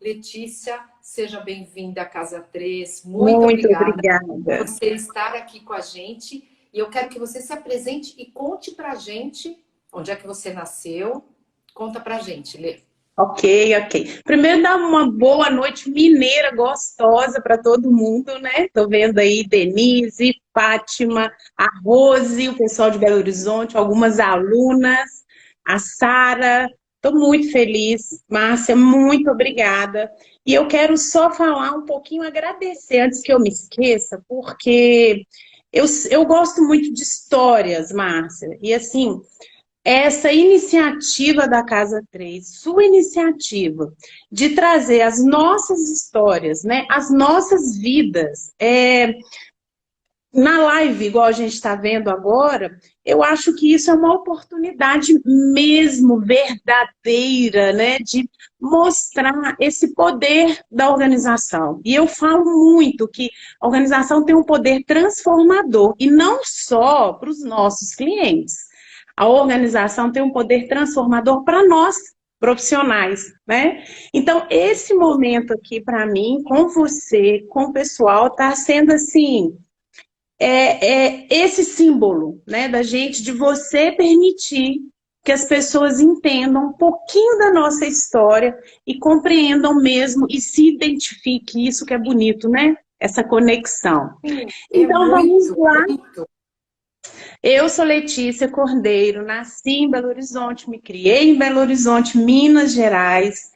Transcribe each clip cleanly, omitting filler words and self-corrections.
Letícia, seja bem-vinda à Casa 3. Muito Muito obrigada por obrigada. você estar aqui com a gente. E eu quero que você se apresente e conte pra gente onde é que você nasceu. Conta pra gente, Lê. Ok, ok. Primeiro, dar uma boa noite mineira gostosa para todo mundo, né? Tô vendo aí Denise, Fátima, a Rose, o pessoal de Belo Horizonte, algumas alunas, a Sara. Tô muito feliz. Márcia, muito obrigada. E eu quero só falar um pouquinho, agradecer antes que eu me esqueça, porque eu gosto muito de histórias, Márcia. E assim, essa iniciativa da Casa 3, sua iniciativa de trazer as nossas histórias, né, as nossas vidas, na live, igual a gente está vendo agora, eu acho que isso é uma oportunidade mesmo verdadeira, né, de mostrar esse poder da organização. E eu falo muito que a organização tem um poder transformador, e não só para os nossos clientes. A organização tem um poder transformador para nós, profissionais, né? Então, esse momento aqui, para mim, com você, com o pessoal, está sendo assim esse símbolo, né, da gente, de você permitir que as pessoas entendam um pouquinho da nossa história e compreendam mesmo e se identifiquem, isso que é bonito, né? Essa conexão. É Então, vamos muito, lá. muito. Eu sou Letícia Cordeiro, nasci em Belo Horizonte, me criei em Belo Horizonte, Minas Gerais.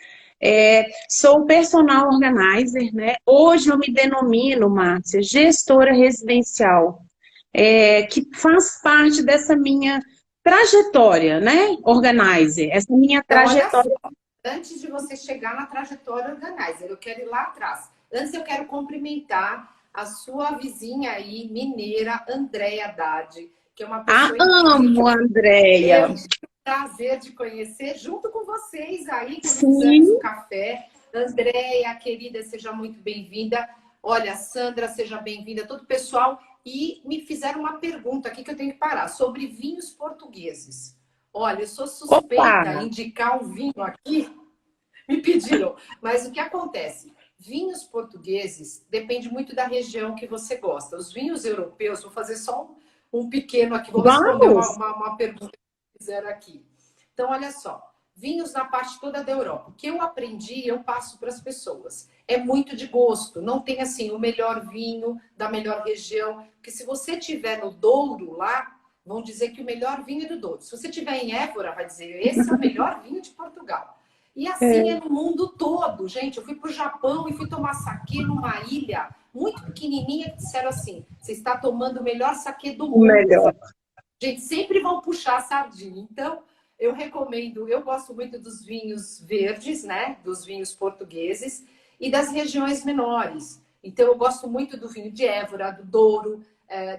Sou personal organizer, né? Hoje eu me denomino, Márcia, gestora residencial, que faz parte dessa minha trajetória, né? Organizer, essa minha Então, olha só, trajetória. antes de você chegar na trajetória organizer, eu quero ir lá atrás. Antes, eu quero cumprimentar a sua vizinha aí, mineira, Andréia Haddad, que é uma Ah, pessoa amo, incrível. Andréia. Eu tive o prazer de conhecer junto com vocês aí, quando fizemos o Sim. café. Andréia, querida, seja muito bem-vinda. Olha, Sandra, seja bem-vinda, todo o pessoal. E me fizeram uma pergunta aqui que eu tenho que parar, sobre vinhos portugueses. Olha, eu sou Opa! suspeita em indicar um vinho aqui, me pediram. Mas o que acontece? Vinhos portugueses depende muito da região que você gosta. Os vinhos europeus, vou fazer só um pequeno aqui, vou responder Vamos! uma pergunta que fizeram aqui. Então, olha só. Vinhos na parte toda da Europa. O que eu aprendi, eu passo para as pessoas. É muito de gosto. Não tem assim o melhor vinho da melhor região. Porque se você tiver no Douro lá, vão dizer que o melhor vinho é do Douro. Se você tiver em Évora, vai dizer esse é o melhor vinho de Portugal. E assim é no mundo todo, gente. Eu fui para o Japão e fui tomar saquê numa ilha muito pequenininha que disseram assim: você está tomando o melhor saquê do O mundo. Eu melhor. falei, gente, sempre vão puxar a sardinha. Então, eu recomendo, eu gosto muito dos vinhos verdes, né? Dos vinhos portugueses e das regiões menores. Então, eu gosto muito do vinho de Évora, do Douro.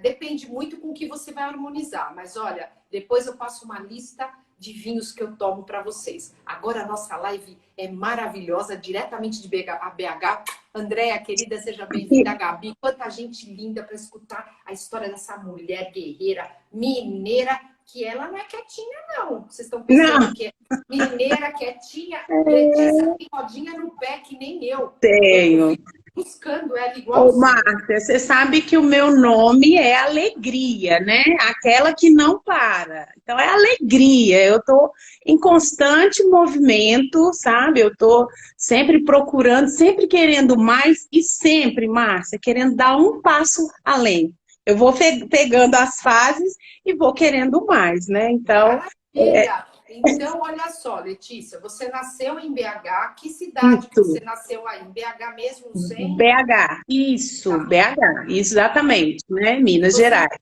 Depende muito com o que você vai harmonizar. Mas olha, depois eu passo uma lista de vinhos que eu tomo para vocês. Agora a nossa live é maravilhosa, diretamente de BH. Andréia, querida, seja bem-vinda. Gabi, quanta gente linda para escutar a história dessa mulher guerreira, mineira, que ela não é quietinha, não. Vocês estão Não, pensando que é mineira, quietinha. Letícia tem rodinha no pé, que nem eu. Eu tenho. fico buscando ela Ô, igualzinha. Márcia, você sabe que o meu nome é alegria, né? Aquela que não para. Então é alegria. Eu estou em constante movimento, sabe? Eu estou sempre procurando, sempre querendo mais e sempre, Márcia, querendo dar um passo além. Eu vou pegando as fases e vou querendo mais, né? Então, é Maravilha! Então, olha só, Letícia, você nasceu em BH. Que cidade que você isso. nasceu aí? Em BH mesmo, no centro? BH, isso, Tá. BH, exatamente, né? E Minas você Gerais.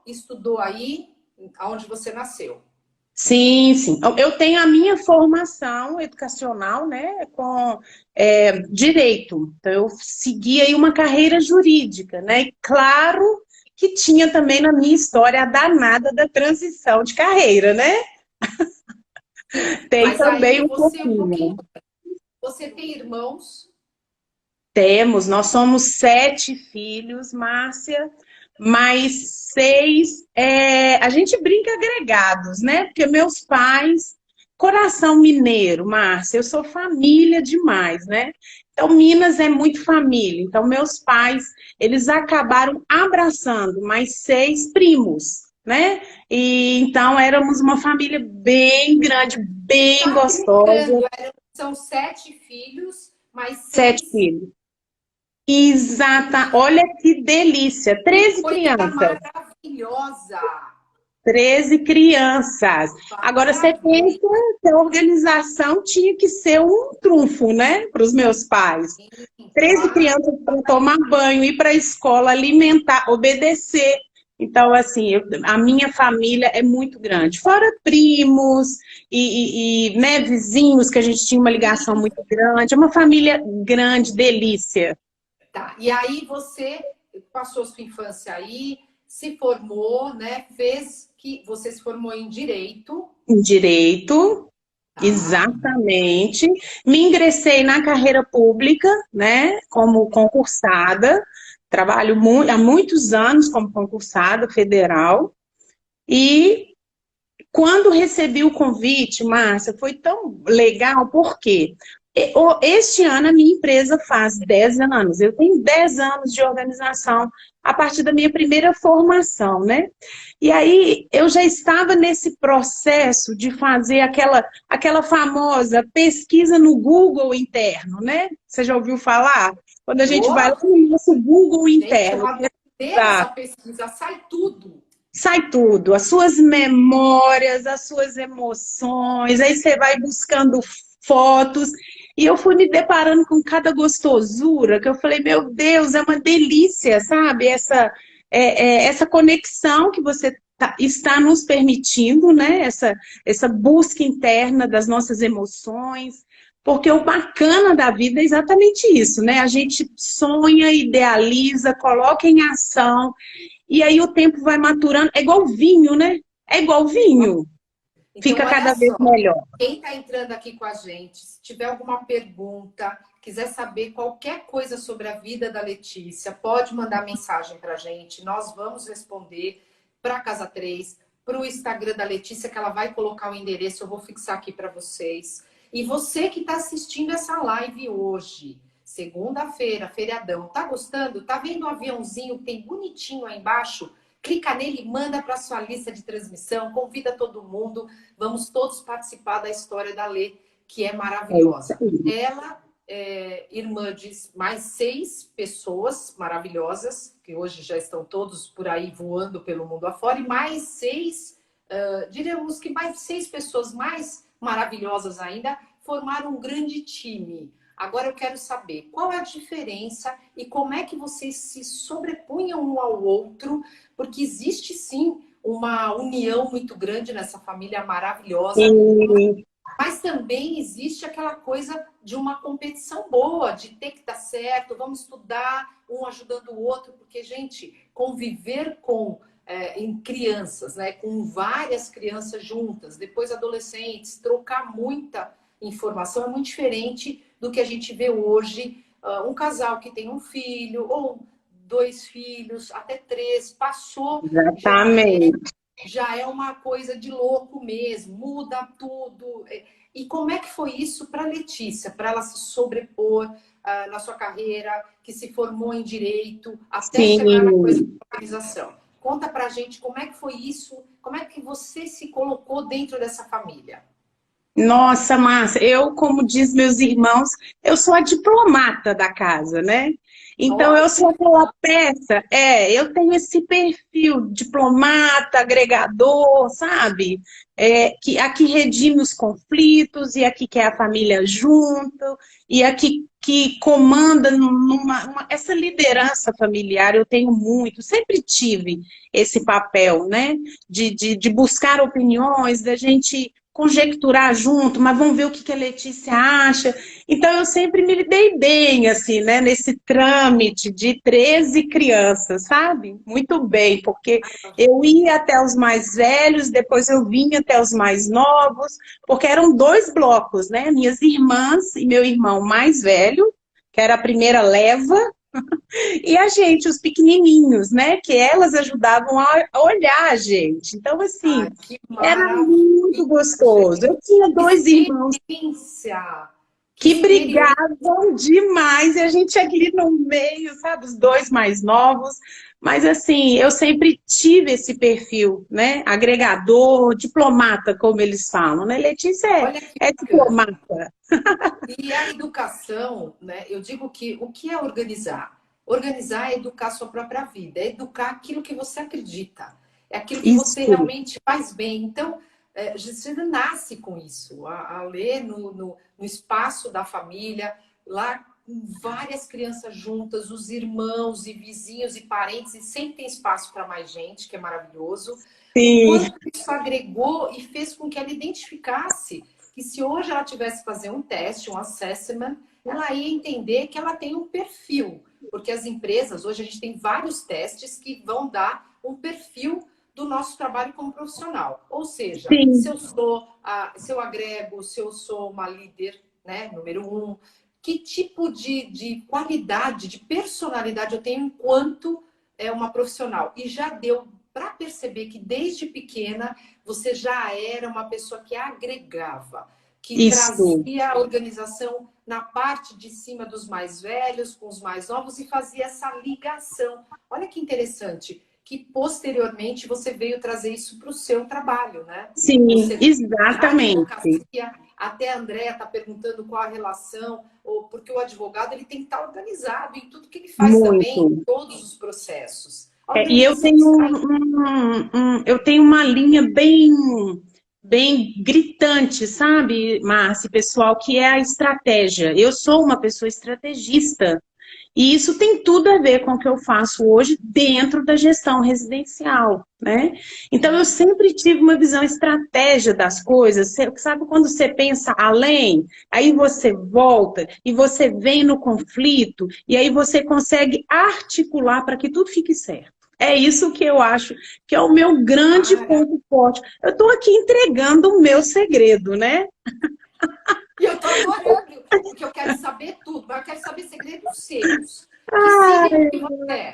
estudou aí, onde você nasceu? Sim, sim. Eu tenho a minha formação educacional, né, com direito. Então, eu segui aí uma carreira jurídica, né? E claro que tinha também na minha história a danada da transição de carreira, né? Sim, Tem mas também aí um você um pouquinho. pouquinho. Você tem irmãos? Temos, nós somos 7 filhos, Márcia, mais 6, a gente brinca agregados, né? Porque meus pais coração mineiro, Márcia, eu sou família demais, né? Então, Minas é muito família. Então, meus pais, eles acabaram abraçando mais 6 primos, né? E então éramos uma família bem grande, bem Tá gostosa, brincando, são 7 filhos, mais 7 6. filhos. Exata, olha que delícia, Que 13 coisa crianças. maravilhosa! 13 crianças. Agora você Parabéns! pensa que a organização tinha que ser um trunfo, né, para os meus pais. 13 Claro. crianças para tomar banho, ir para a escola, alimentar, obedecer. Então, assim, a minha família é muito grande. Fora primos né, vizinhos, que a gente tinha uma ligação muito grande. É uma família grande, delícia. Tá. E aí você passou sua infância aí, se formou, né? Você se formou em direito, Em direito, tá? exatamente. Me ingressei na carreira pública, né, como concursada. Trabalho há muitos anos como concursada federal. E quando recebi o convite, Márcia, foi tão legal, porque este ano a minha empresa faz 10 anos. Eu tenho 10 anos de organização a partir da minha primeira formação, né? E aí eu já estava nesse processo de fazer aquela famosa pesquisa no Google interno, né? Você já ouviu falar? Quando a gente vai lá Boa! no nosso Google Gente, é interno, uma doideira essa pesquisa, sai tudo. sai tudo, as suas memórias, as suas emoções, aí você vai buscando fotos, e eu fui me deparando com cada gostosura, que eu falei, meu Deus, é uma delícia, sabe? Essa conexão que você está nos permitindo, né? Essa busca interna das nossas emoções, porque o bacana da vida é exatamente isso, né? A gente sonha, idealiza, coloca em ação, e aí o tempo vai maturando. É igual vinho, né? É igual vinho. Então, Fica olha cada vez só, melhor. quem está entrando aqui com a gente, se tiver alguma pergunta, quiser saber qualquer coisa sobre a vida da Letícia, pode mandar mensagem para a gente. Nós vamos responder para a Casa 3, para o Instagram da Letícia, que ela vai colocar o endereço, eu vou fixar aqui para vocês. E você que está assistindo essa live hoje, segunda-feira, feriadão, tá gostando? Tá vendo o aviãozinho que tem bonitinho aí embaixo? Clica nele, manda para sua lista de transmissão, convida todo mundo. Vamos todos participar da história da Lê, que é maravilhosa. Ela é irmã de mais 6 pessoas maravilhosas, que hoje já estão todos por aí voando pelo mundo afora, e mais 6, diríamos que mais 6 pessoas mais maravilhosas ainda, formaram um grande time. Agora eu quero saber qual é a diferença e como é que vocês se sobrepunham um ao outro, porque existe sim uma união muito grande nessa família maravilhosa, E, mas também existe aquela coisa de uma competição boa, de ter que dar certo, vamos estudar, um ajudando o outro, porque, gente, conviver em crianças, né, com várias crianças juntas, depois adolescentes, trocar muita informação é muito diferente do que a gente vê hoje. Um casal que tem um filho, ou 2 filhos, até 3, passou, exatamente. já é uma coisa de louco mesmo, muda tudo. E como é que foi isso para a Letícia, para ela se sobrepor na sua carreira, que se formou em direito, até chegar na coisa Sim. de organização? Conta pra gente como é que foi isso, como é que você se colocou dentro dessa família? Nossa, Márcia, eu, como diz meus irmãos, eu sou a diplomata da casa, né? Então, eu sou Olha, aquela peça, eu tenho esse perfil diplomata, agregador, sabe? Que aqui redime os conflitos, e aqui quer a família junto, e aqui que comanda essa liderança familiar, eu tenho muito, sempre tive esse papel, né? De buscar opiniões, da gente conjecturar junto, mas vamos ver o que a Letícia acha. Então, eu sempre me dei bem, assim, né, nesse trâmite de 13 crianças, sabe? Muito bem, porque eu ia até os mais velhos, depois eu vinha até os mais novos, porque eram 2 blocos, né? Minhas irmãs e meu irmão mais velho, que era a primeira leva, E a gente, os pequenininhos, né? Que elas ajudavam a olhar a gente. Então, Ai, assim, que era maravilha, muito gostoso. Eu tinha que dois irmãos experiência, que que experiência. brigavam demais, e a gente ali no meio, sabe, os dois mais novos. Mas assim, eu sempre tive esse perfil, né? Agregador, diplomata, como eles falam, né? Letícia Olha que é bacana. diplomata. E a educação, né? Eu digo que o que é organizar? Organizar é educar a sua própria vida, é educar aquilo que você acredita, é aquilo que você Isso, realmente faz bem. Então, você nasce com isso, a ler no espaço da família, lá com várias crianças juntas, os irmãos e vizinhos e parentes, e sempre tem espaço para mais gente, que é maravilhoso. O sim, quanto isso agregou e fez com que ela identificasse que se hoje ela tivesse que fazer um teste, um assessment, ela ia entender que ela tem um perfil. Porque as empresas, hoje a gente tem vários testes que vão dar um perfil do nosso trabalho como profissional. Ou seja, se sim, eu sou, se eu agrego, se eu sou uma líder, né, número um, que tipo de qualidade, de personalidade eu tenho enquanto uma profissional. E já deu para perceber que desde pequena você já era uma pessoa que agregava, que isso. trazia a organização na parte de cima dos mais velhos, com os mais novos, e fazia essa ligação. Olha que interessante, que posteriormente você veio trazer isso para o seu trabalho, né? Sim, Você na exatamente. advocacia, até a Andrea está perguntando qual a relação, ou porque o advogado ele tem que estar organizado em tudo que ele faz também, em Muito. todos os processos. A E eu organização tenho, está eu tenho uma linha bem gritante, sabe, Márcia, pessoal, que é a estratégia. Eu sou uma pessoa estrategista. E isso tem tudo a ver com o que eu faço hoje dentro da gestão residencial, né? Então, eu sempre tive uma visão estratégia das coisas. Sabe quando você pensa além, aí você volta e você vem no conflito e aí você consegue articular para que tudo fique certo. É isso que eu acho que é o meu grande maravilhosa. ponto forte. Eu estou aqui entregando o meu segredo, né? E eu tô adorando, porque eu quero saber tudo, mas eu quero saber segredos seus. Que signo Ai, que você é?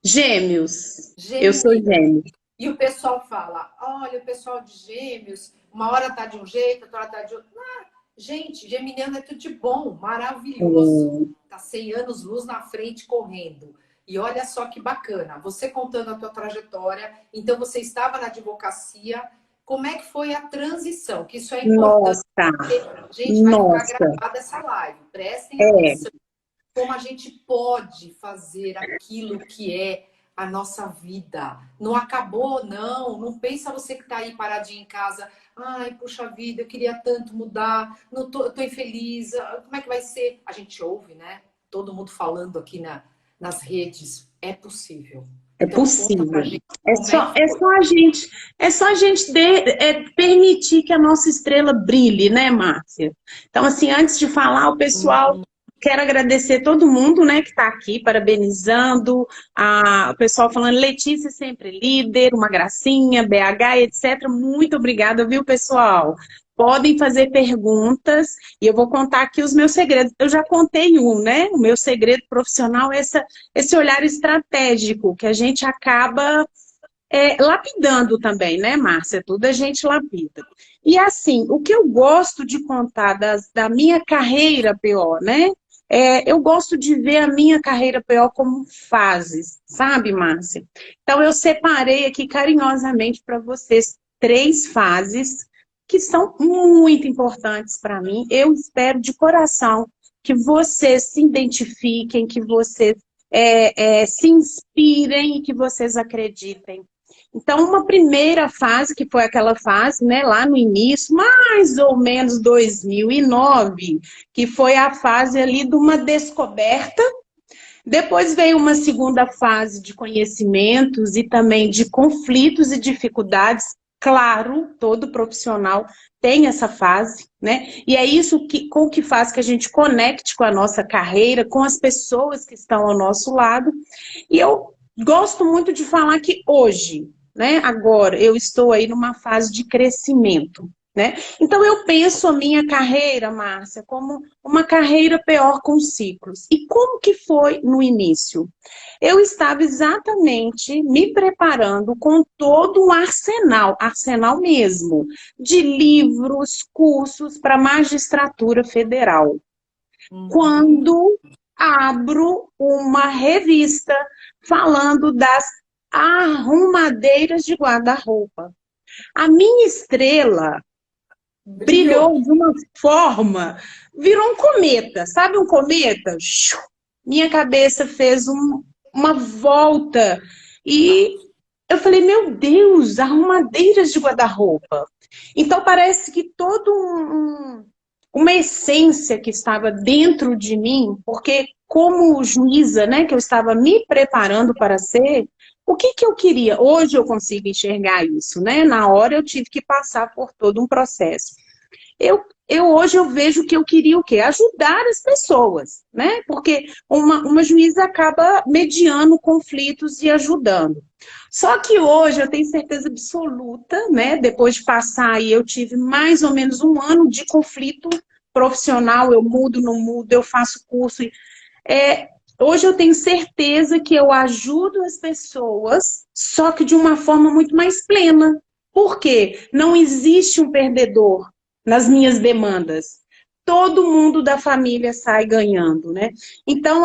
gêmeos. Eu sou Geminiano. gêmeos. E o pessoal fala, olha, o pessoal de gêmeos, uma hora tá de um jeito, outra hora tá de outro. Ah, gente, geminiano é tudo de bom, maravilhoso. Tá 100 anos luz na frente correndo. E olha só que bacana, você contando a tua trajetória, então você estava na advocacia, como é que foi a transição? Que isso é importante. Nossa, Gente, vai ficar nossa, gravada essa live. Prestem é, atenção. Como a gente pode fazer aquilo que é a nossa vida. Não acabou, não. Não pensa você que está aí paradinho em casa. Ai, puxa vida, eu queria tanto mudar. Não tô, eu tô infeliz. Como é que vai ser? A gente ouve, né? Todo mundo falando aqui nas redes. É possível. é Então conta pra possível. gente como é que foi. É só a gente permitir que a nossa estrela brilhe, né, Márcia? Então, assim, antes de falar, o pessoal, quero agradecer todo mundo, né, que está aqui, parabenizando, o pessoal falando, Letícia sempre líder, uma gracinha, BH, etc. Muito obrigada, viu, pessoal? Podem fazer perguntas e eu vou contar aqui os meus segredos. Eu já contei um, né? O meu segredo profissional é esse olhar estratégico que a gente acaba lapidando também, né, Márcia? Tudo a gente lapida. E assim, o que eu gosto de contar da minha carreira PO, né? Eu gosto de ver a minha carreira PO como fases, sabe, Márcia? Então, eu separei aqui carinhosamente para vocês 3 fases que são muito importantes para mim. Eu espero de coração que vocês se identifiquem, que vocês se inspirem e que vocês acreditem. Então, uma primeira fase, que foi aquela fase, né, lá no início, mais ou menos 2009, que foi a fase ali de uma descoberta. Depois veio uma segunda fase de conhecimentos e também de conflitos e dificuldades. Claro, todo profissional tem essa fase, né? E é isso com que faz que a gente conecte com a nossa carreira, com as pessoas que estão ao nosso lado. E eu gosto muito de falar que hoje, né, agora, eu estou aí numa fase de crescimento. né? Então eu penso a minha carreira, Márcia, como uma carreira pior com ciclos. E como que foi no início? Eu estava exatamente me preparando com todo um arsenal, arsenal mesmo, de livros, cursos para magistratura federal. Uhum. Quando abro uma revista falando das arrumadeiras de guarda-roupa. A minha estrela Brilhou. brilhou de uma forma, virou um cometa, sabe um cometa? Minha cabeça fez uma volta e eu falei, meu Deus, arrumadeiras de guarda-roupa. Então parece que todo uma essência que estava dentro de mim, porque como juíza, né, que eu estava me preparando para ser, o que que eu queria? Hoje eu consigo enxergar isso, né? Na hora eu tive que passar por todo um processo. Hoje eu vejo que eu queria o quê? Ajudar as pessoas, né? Porque uma juíza acaba mediando conflitos e ajudando. Só que hoje eu tenho certeza absoluta, né? Depois de passar aí, eu tive mais ou menos um ano de conflito profissional, eu mudo, não mudo, eu faço curso. É, hoje eu tenho certeza que eu ajudo as pessoas, só que de uma forma muito mais plena. Por quê? Não existe um perdedor nas minhas demandas. Todo mundo da família sai ganhando, né? Então,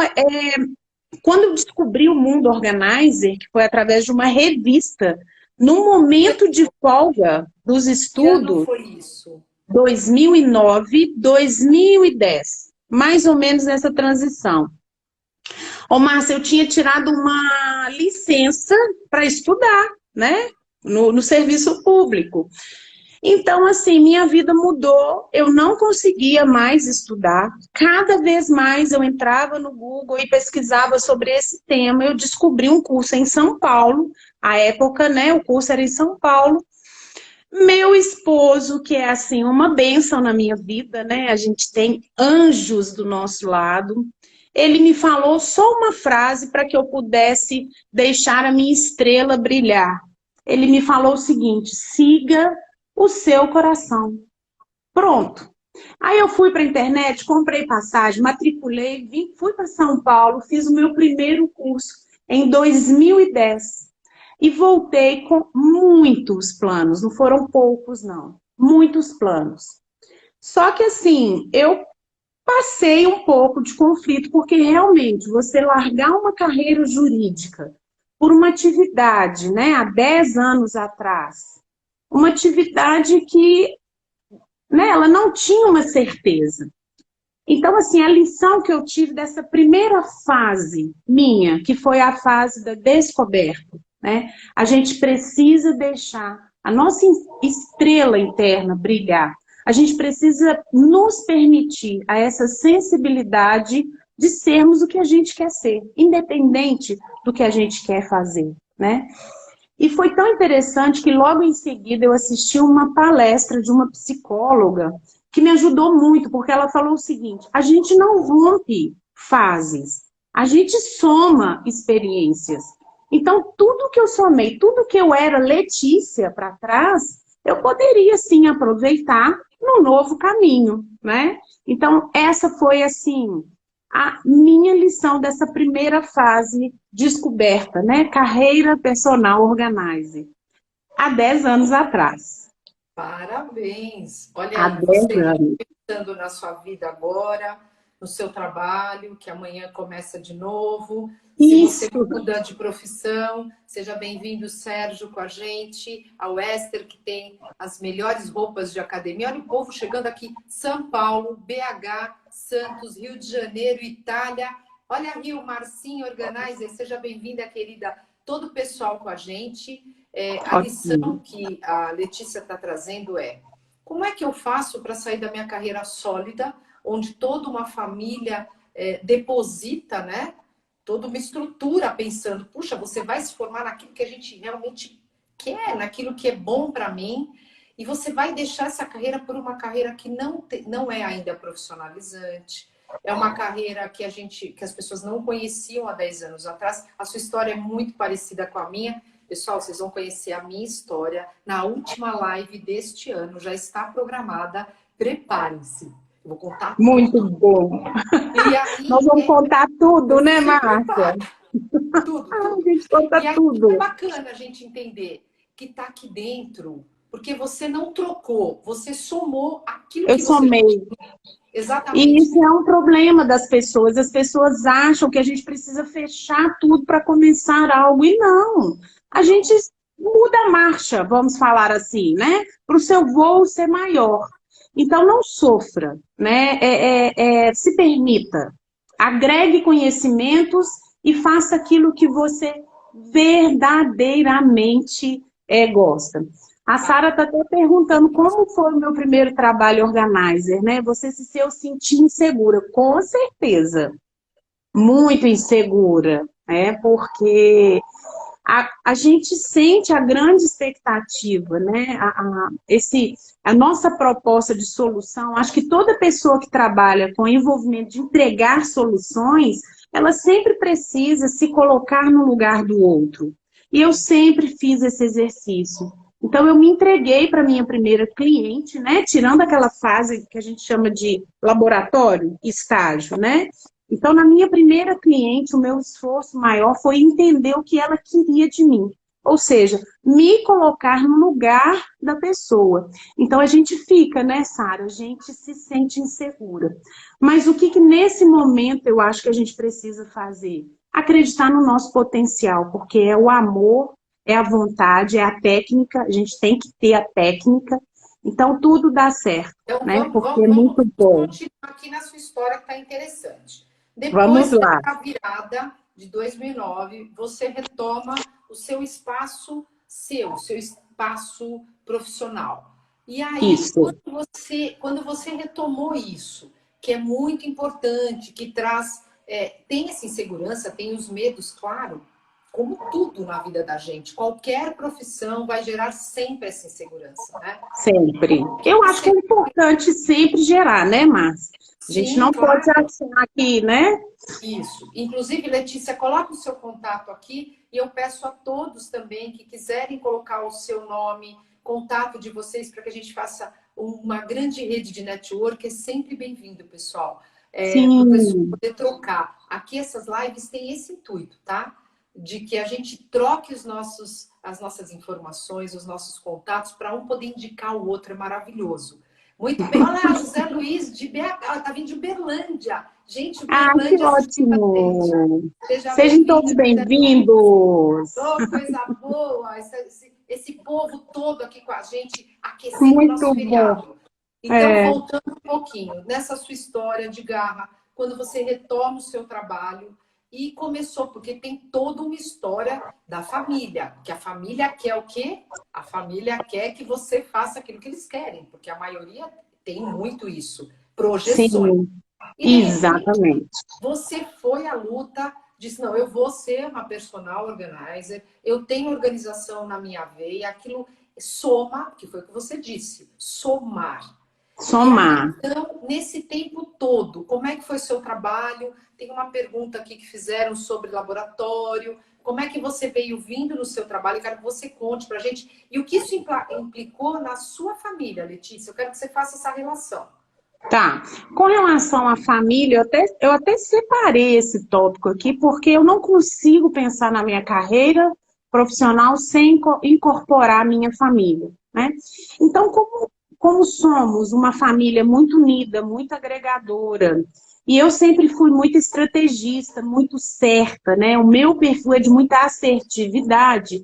quando eu descobri o Mundo Organizer, que foi através de uma revista, no momento de folga dos Que ano estudos, foi isso? 2009, 2010, mais ou menos nessa transição. Ô, Márcia, eu tinha tirado uma licença para estudar, né? No serviço público. Então, assim, minha vida mudou, eu não conseguia mais estudar. Cada vez mais eu entrava no Google e pesquisava sobre esse tema. Eu descobri um curso em São Paulo, à época, né, o curso era em São Paulo. Meu esposo, que é, assim, uma bênção na minha vida, né, a gente tem anjos do nosso lado. Ele me falou só uma frase para que eu pudesse deixar a minha estrela brilhar. Ele me falou o seguinte: siga o seu coração. Pronto. Aí eu fui para a internet, comprei passagem, matriculei, fui para São Paulo, fiz o meu primeiro curso em 2010 e voltei com muitos planos, não foram poucos, não, muitos planos. Só que assim, eu passei um pouco de conflito, porque realmente você largar uma carreira jurídica por uma atividade, né, há 10 anos atrás, uma atividade que, né, ela não tinha uma certeza. Então, assim, a lição que eu tive dessa primeira fase minha, que foi a fase da descoberta, né? A gente precisa deixar a nossa estrela interna brilhar. A gente precisa nos permitir a essa sensibilidade de sermos o que a gente quer ser, independente do que a gente quer fazer, né? E foi tão interessante que logo em seguida eu assisti uma palestra de uma psicóloga que me ajudou muito, porque ela falou o seguinte: a gente não rompe fases, a gente soma experiências. Então, tudo que eu somei, tudo que eu era Letícia para trás, eu poderia sim aproveitar no novo caminho, né? Então, essa foi assim a minha lição dessa primeira fase descoberta, né? Carreira Personal Organizer, há 10 anos atrás. Parabéns! Olha Há aí, 10 você anos. pensando na sua vida agora, no seu trabalho, que amanhã começa de novo. Se você Isso. muda de profissão, seja bem-vindo, Sérgio, com a gente, ao Esther, que tem as melhores roupas de academia. Olha o povo chegando aqui, São Paulo, BH, Santos, Rio de Janeiro, Itália. Olha Rio, Marcinho Organizer, seja bem-vinda, querida. Todo o pessoal com a gente. A lição Ótimo. que a Letícia está trazendo é: como é que eu faço para sair da minha carreira sólida, onde toda uma família deposita, né? Toda uma estrutura pensando, puxa, você vai se formar naquilo que a gente realmente quer, naquilo que é bom para mim, e você vai deixar essa carreira por uma carreira que não é ainda profissionalizante. É uma carreira que que as pessoas não conheciam há 10 anos atrás. A sua história é muito parecida com a minha. Pessoal, vocês vão conhecer a minha história na última live deste ano, já está programada. Preparem-se. Eu vou contar Muito tudo. bom. E aí, Nós vamos contar tudo, né, se Márcia? prepara. Tudo, A tudo. gente conta E aí é tudo. bacana a gente entender que está aqui dentro, porque você não trocou, você somou aquilo Eu que você já somei. tinha. E Exatamente. isso é um problema das pessoas. As pessoas acham que a gente precisa fechar tudo para começar algo. E não. A gente muda a marcha, vamos falar assim, né? Para o seu voo ser maior. Então, não sofra, né? Se permita. Agregue conhecimentos e faça aquilo que você verdadeiramente gosta. A Sara está até perguntando como foi o meu primeiro trabalho organizer, né? Você se sentir insegura? Com certeza, muito insegura, né? Porque a gente sente a grande expectativa, né? A nossa proposta de solução, acho que toda pessoa que trabalha com envolvimento de entregar soluções, ela sempre precisa se colocar no lugar do outro. E eu sempre fiz esse exercício. Então, eu me entreguei para minha primeira cliente, né? Tirando aquela fase que a gente chama de laboratório, estágio, né? Então, na minha primeira cliente, o meu esforço maior foi entender o que ela queria de mim. Ou seja, me colocar no lugar da pessoa. Então, a gente fica, né, Sara? A gente se sente insegura. Mas o que nesse momento eu acho que a gente precisa fazer? Acreditar no nosso potencial, porque é o amor, é a vontade, é a técnica. A gente tem que ter a técnica. Então, tudo dá certo, Então, né? Porque é muito bom. continuar aqui na sua história que está interessante. Vamos Depois lá. dessa virada de 2009, você retoma o seu espaço seu espaço profissional. E aí, Isso. quando você retomou isso, que é muito importante, que traz, tem essa insegurança, tem os medos, claro, como tudo na vida da gente. Qualquer profissão vai gerar sempre essa insegurança, né? Sempre. Eu acho que é importante sempre gerar, né, Márcia? A gente Sim, não pode claro. achar que, né? Isso. Inclusive, Letícia, coloca o seu contato aqui e eu peço a todos também que quiserem colocar o seu nome, contato de vocês, para que a gente faça uma grande rede de network. É sempre bem-vindo, pessoal. Para o pessoal Sim. poder trocar. Aqui essas lives têm esse intuito, tá? De que a gente troque as nossas informações, os nossos contatos, para um poder indicar o outro. É maravilhoso. Muito bem. Olha lá, José Luiz de BH, tá vindo de Uberlândia. Gente, Ah, que Uberlândia assistindo a gente. ótimo! Seja Sejam todos bem-vindo, José Luiz. bem-vindos! Oh, coisa boa! Esse povo todo aqui com a gente, aquecendo o Muito nosso bom. feriado. Então, É, voltando um pouquinho, nessa sua história de garra, quando você retoma o seu trabalho e começou, porque tem toda uma história da família, que a família quer o quê? A família quer que você faça aquilo que eles querem, porque a maioria tem muito isso, projeções. sim, E de repente, exatamente. você foi à luta, disse, não, eu vou ser uma personal organizer, eu tenho organização na minha veia, aquilo soma, que foi o que você disse, somar. E aí, Somar. então, nesse tempo todo, como é que foi seu trabalho? Tem uma pergunta aqui que fizeram sobre laboratório. Como é que você veio vindo no seu trabalho? Eu quero que você conte pra gente. E o que isso implicou na sua família, Letícia? Eu quero que você faça essa relação. Tá. Com relação à família, eu até separei esse tópico aqui, porque eu não consigo pensar na minha carreira profissional sem incorporar a minha família, né? Então, como somos uma família muito unida, muito agregadora, e eu sempre fui muito estrategista, muito certa, né? O meu perfil é de muita assertividade.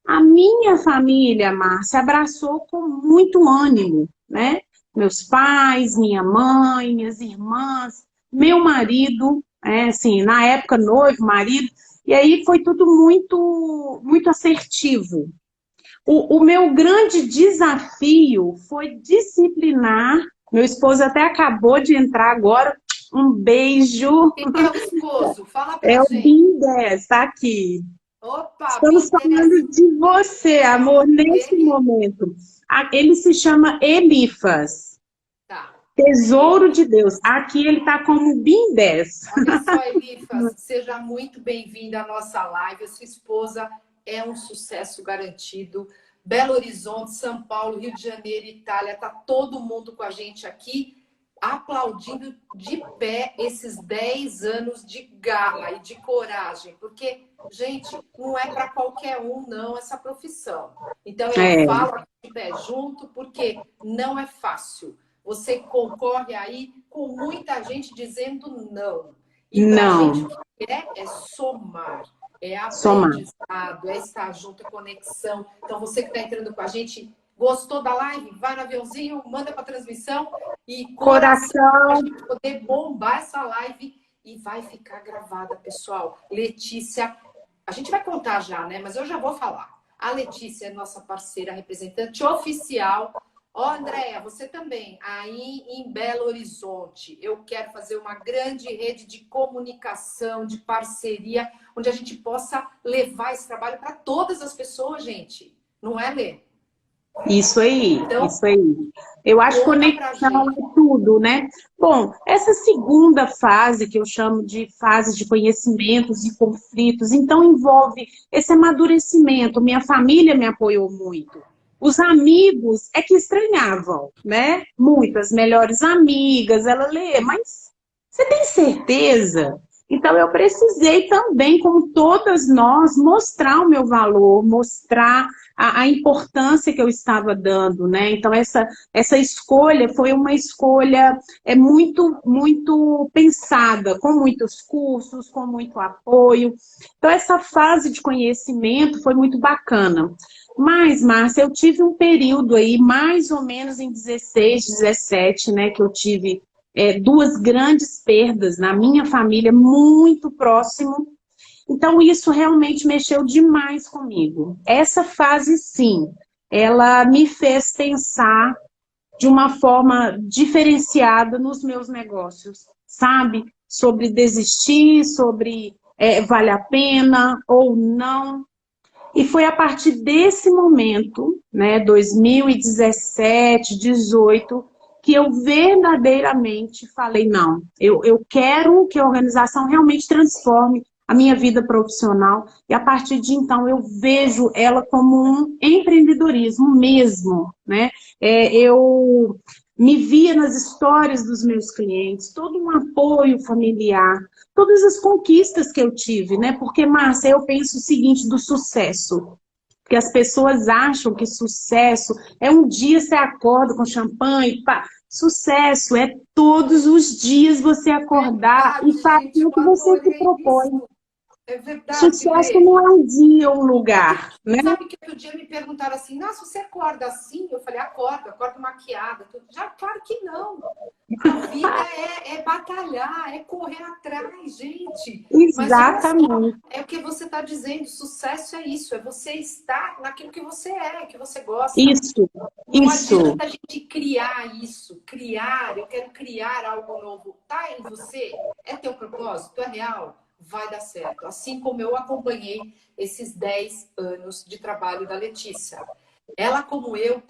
A minha família, Márcia, abraçou com muito ânimo, né? Meus pais, minha mãe, minhas irmãs, meu marido, assim, na época noivo, marido, e aí foi tudo muito, muito assertivo. O meu grande desafio foi disciplinar. Meu esposo até acabou de entrar agora. Um beijo. Quem é o esposo? Fala pra É o gente. Bim 10, tá aqui. Opa, Estamos Bindés. falando de você, É o amor, nome nesse dele? momento. Ele se chama Elifas. Tá. Tesouro Ele. de Deus. Aqui ele está como BIM 10. Olha só, Elifas, seja muito bem-vinda à nossa live. A sua esposa é um sucesso garantido. Belo Horizonte, São Paulo, Rio de Janeiro, Itália, tá todo mundo com a gente aqui, aplaudindo de pé esses 10 anos de garra e de coragem, porque, gente, não é para qualquer um, não, essa profissão. Então, eu falo aqui de pé junto, porque não é fácil. Você concorre aí com muita gente dizendo não. E para a gente, o que é somar. É aprendizado, é estar junto, é conexão. Então, você que está entrando com a gente, gostou da live? Vai no aviãozinho, manda para a transmissão e coração para a gente poder bombar essa live e vai ficar gravada, pessoal. Letícia, a gente vai contar já, né? Mas eu já vou falar. A Letícia é nossa parceira, representante oficial. Ó, Andréia, você também, aí em Belo Horizonte, eu quero fazer uma grande rede de comunicação, de parceria, onde a gente possa levar esse trabalho para todas as pessoas, gente. Não é, Lê? Isso aí, então, isso aí. Eu acho que conexão é tudo, né? Bom, essa segunda fase, que eu chamo de fase de conhecimentos e conflitos, então envolve esse amadurecimento. Minha família me apoiou muito. Os amigos é que estranhavam, né? Muitas melhores amigas, ela lê, mas você tem certeza? Então eu precisei também, como todas nós, mostrar o meu valor, mostrar a importância que eu estava dando, né? Então essa escolha foi uma escolha muito pensada, com muitos cursos, com muito apoio. Então essa fase de conhecimento foi muito bacana. Mas, Márcia, eu tive um período aí, mais ou menos em 16, 17, né, que eu tive duas grandes perdas na minha família, muito próximo. Então, isso realmente mexeu demais comigo. Essa fase, sim, ela me fez pensar de uma forma diferenciada nos meus negócios, sabe? Sobre desistir, sobre vale a pena ou não. E foi a partir desse momento, né, 2017, 18, que eu verdadeiramente falei, não, eu quero que a organização realmente transforme a minha vida profissional. E a partir de então eu vejo ela como um empreendedorismo mesmo, né? Eu me via nas histórias dos meus clientes, todo um apoio familiar, todas as conquistas que eu tive, né? Porque, Márcia, eu penso o seguinte do sucesso. Porque as pessoas acham que sucesso é um dia você acorda com champanhe, pá. Sucesso é todos os dias você acordar e fazer o que você se propõe. É verdade. Sucesso não é um dia ou um lugar, né? Sabe que outro dia me perguntaram assim, nossa, você acorda assim? Eu falei, acordo maquiada. Já, claro que não. A vida é batalhar, é correr atrás, gente. Exatamente. Mas é o que você está dizendo, sucesso é isso, é você estar naquilo que você é, que você gosta. Isso. Não adianta a gente criar isso, eu quero criar algo novo. Tá em você? É teu propósito? É real? Vai dar certo. Assim como eu acompanhei esses 10 anos de trabalho da Letícia. Ela, como eu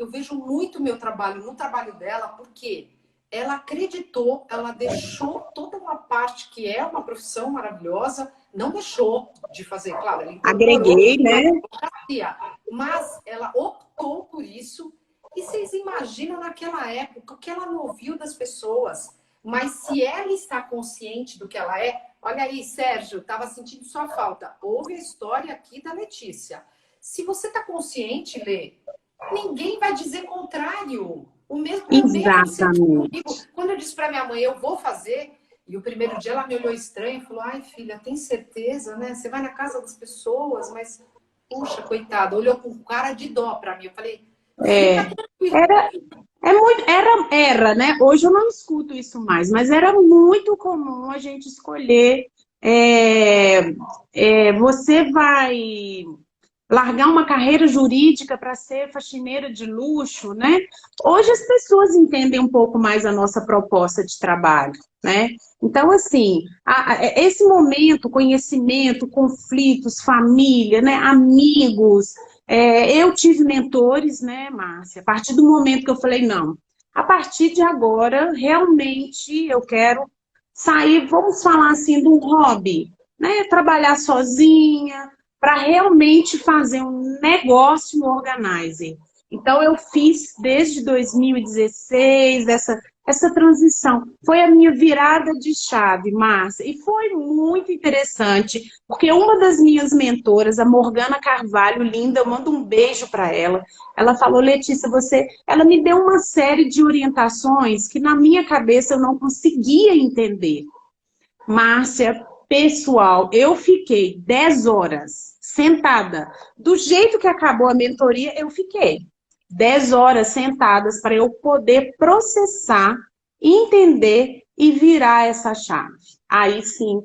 vejo muito meu trabalho no trabalho dela, porque ela acreditou, ela deixou toda uma parte que é uma profissão maravilhosa, não deixou de fazer, claro, ela agreguei, né? Mas ela optou por isso. E vocês imaginam naquela época o que ela não ouviu das pessoas? Mas se ela está consciente do que ela é, olha aí, Sérgio, estava sentindo sua falta. Ouve a história aqui da Letícia. Se você está consciente, Lê, ninguém vai dizer contrário. O mesmo Exatamente. quando eu disse para minha mãe, eu vou fazer, e o primeiro dia ela me olhou estranho e falou, ai, filha, tem certeza, né? Você vai na casa das pessoas, mas, puxa, coitada, olhou com cara de dó para mim. Eu falei, era, né? Hoje eu não escuto isso mais, mas era muito comum a gente escolher. Você vai largar uma carreira jurídica para ser faxineira de luxo, né? Hoje as pessoas entendem um pouco mais a nossa proposta de trabalho, né? Então, assim, esse momento, conhecimento, conflitos, família, né? Amigos, eu tive mentores, né, Márcia? A partir do momento que eu falei, não, a partir de agora, realmente eu quero sair, vamos falar assim, de um hobby, né? Trabalhar sozinha, para realmente fazer um negócio no Organizer. Então, eu fiz desde 2016 essa transição. Foi a minha virada de chave, Márcia, e foi muito interessante, porque uma das minhas mentoras, a Morgana Carvalho, linda, eu mando um beijo para ela. Ela falou, Letícia, ela me deu uma série de orientações que na minha cabeça eu não conseguia entender. Márcia, pessoal, eu fiquei 10 horas sentada. Do jeito que acabou a mentoria, eu fiquei 10 horas sentadas para eu poder processar, entender e virar essa chave. Aí sim,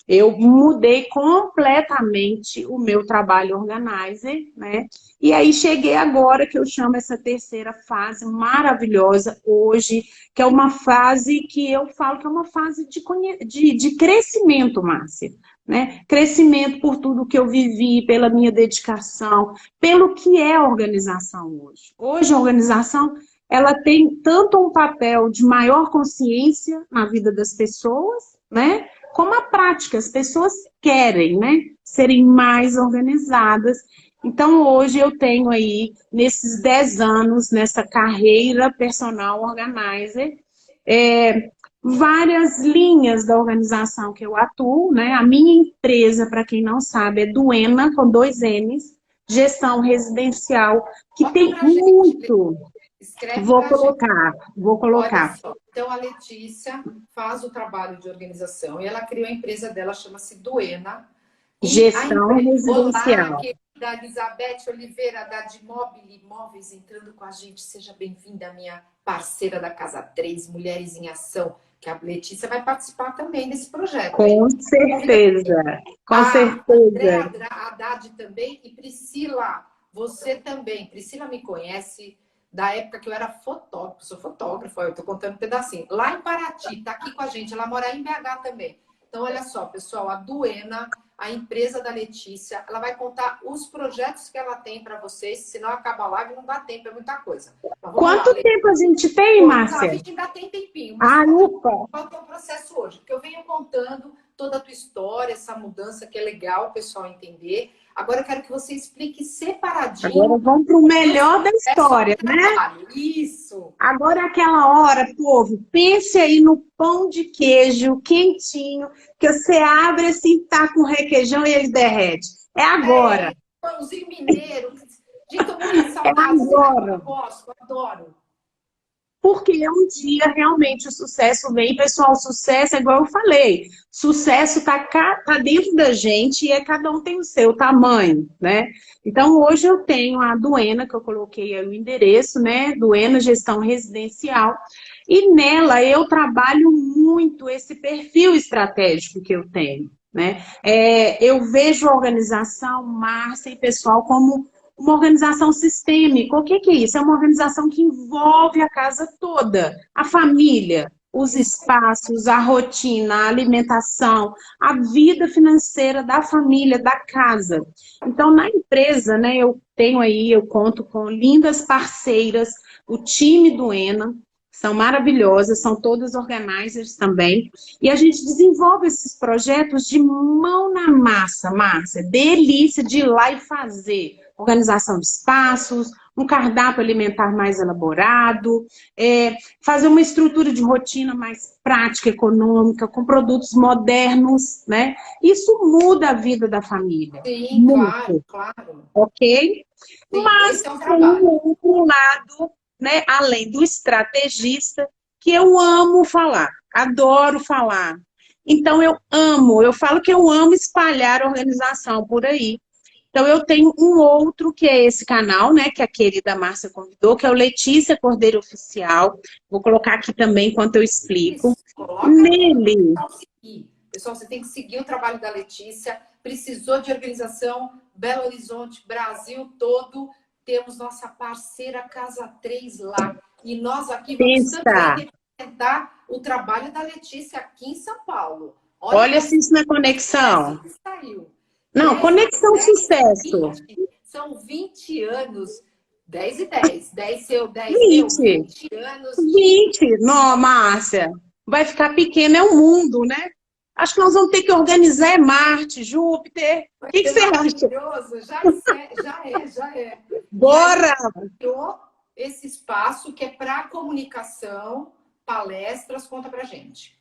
eu mudei completamente o meu trabalho organizer, né? E aí cheguei agora, que eu chamo essa terceira fase maravilhosa hoje, que é uma fase que eu falo que é uma fase de crescimento, Márcia. Né? Crescimento por tudo que eu vivi, pela minha dedicação, pelo que é a organização hoje. Hoje a organização, ela tem tanto um papel de maior consciência na vida das pessoas, né? Como a prática, as pessoas querem, né? Serem mais organizadas. Então, hoje eu tenho aí, nesses 10 anos, nessa carreira personal organizer, várias linhas da organização que eu atuo, né? A minha empresa, para quem não sabe, é Duena, com 2 N's, gestão residencial, que Conta tem pra gente, muito. escreve Vou pra gente. colocar. Olha só, então a Letícia faz o trabalho de organização e ela criou a empresa dela, chama-se Duena. Gestão residencial. Olá, querida Elizabeth Oliveira, da Dimobile Imóveis, entrando com a gente. Seja bem-vinda, minha parceira da Casa 3, Mulheres em Ação, que a Letícia vai participar também desse projeto. Com certeza, com certeza. André Haddad também e Priscila, você também. Priscila me conhece da época que eu era fotógrafa, sou fotógrafa, eu tô contando um pedacinho. Lá em Paraty, tá aqui com a gente, ela mora em BH também. Então, olha só, pessoal, a Duena, a empresa da Letícia, ela vai contar os projetos que ela tem para vocês, senão acaba a live e não dá tempo, é muita coisa. Quanto tempo a gente tem, Márcia? A gente ainda tem tempinho. Ufa! Qual que é o processo hoje? Porque eu venho contando toda a tua história, essa mudança que é legal o pessoal entender. Agora eu quero que você explique separadinho. Agora vamos para o melhor da história, né? Isso. Agora é aquela hora, povo, pense aí no pão de queijo quentinho, que você abre assim, tá com requeijão e ele derrete. É agora. Pãozinho mineiro. Gente, eu muito saudade. Agora. Eu gosto, adoro. Porque um dia realmente o sucesso vem. Pessoal, sucesso é igual eu falei. Sucesso tá dentro da gente e cada um tem o seu tamanho, né? Então, hoje eu tenho a Duena, que eu coloquei aí o endereço, né? Duena Gestão Residencial. E nela eu trabalho muito esse perfil estratégico que eu tenho, né? Eu vejo a organização, Márcia e pessoal, como uma organização sistêmica. O que é isso? É uma organização que envolve a casa toda, a família, os espaços, a rotina, a alimentação, a vida financeira da família, da casa. Então, na empresa, né, eu conto com lindas parceiras, o time do ENA, são maravilhosas, são todas organizers também. E a gente desenvolve esses projetos de mão na massa, Márcia. Delícia de ir lá e fazer. Organização de espaços, um cardápio alimentar mais elaborado, fazer uma estrutura de rotina mais prática, econômica, com produtos modernos, né? Isso muda a vida da família. Sim, muito. Claro. Ok? Sim, mas tem um outro lado, né, além do estrategista, que eu amo falar, adoro falar. Então, eu falo que eu amo espalhar a organização por aí. Então, eu tenho um outro, que é esse canal, né, que a querida Márcia convidou, que é o Letícia Cordeiro Oficial. Vou colocar aqui também enquanto eu explico. Nele. Pessoal, você tem que seguir o trabalho da Letícia. Precisou de organização, Belo Horizonte, Brasil todo. Temos nossa parceira Casa 3 lá. E nós aqui vamos também representar o trabalho da Letícia aqui em São Paulo. Olha se isso na conexão. Saiu. Não, conexão sucesso. São 20 anos. 10 e 10. 10 seu, 10 20. meu. 20 anos. 20. Não, Márcia. Vai ficar pequeno, é o mundo, né? Acho que nós vamos ter que organizar Marte, Júpiter. O que você acha? Maravilhoso, já é. Bora! Criou esse espaço que é para comunicação, palestras, conta pra gente.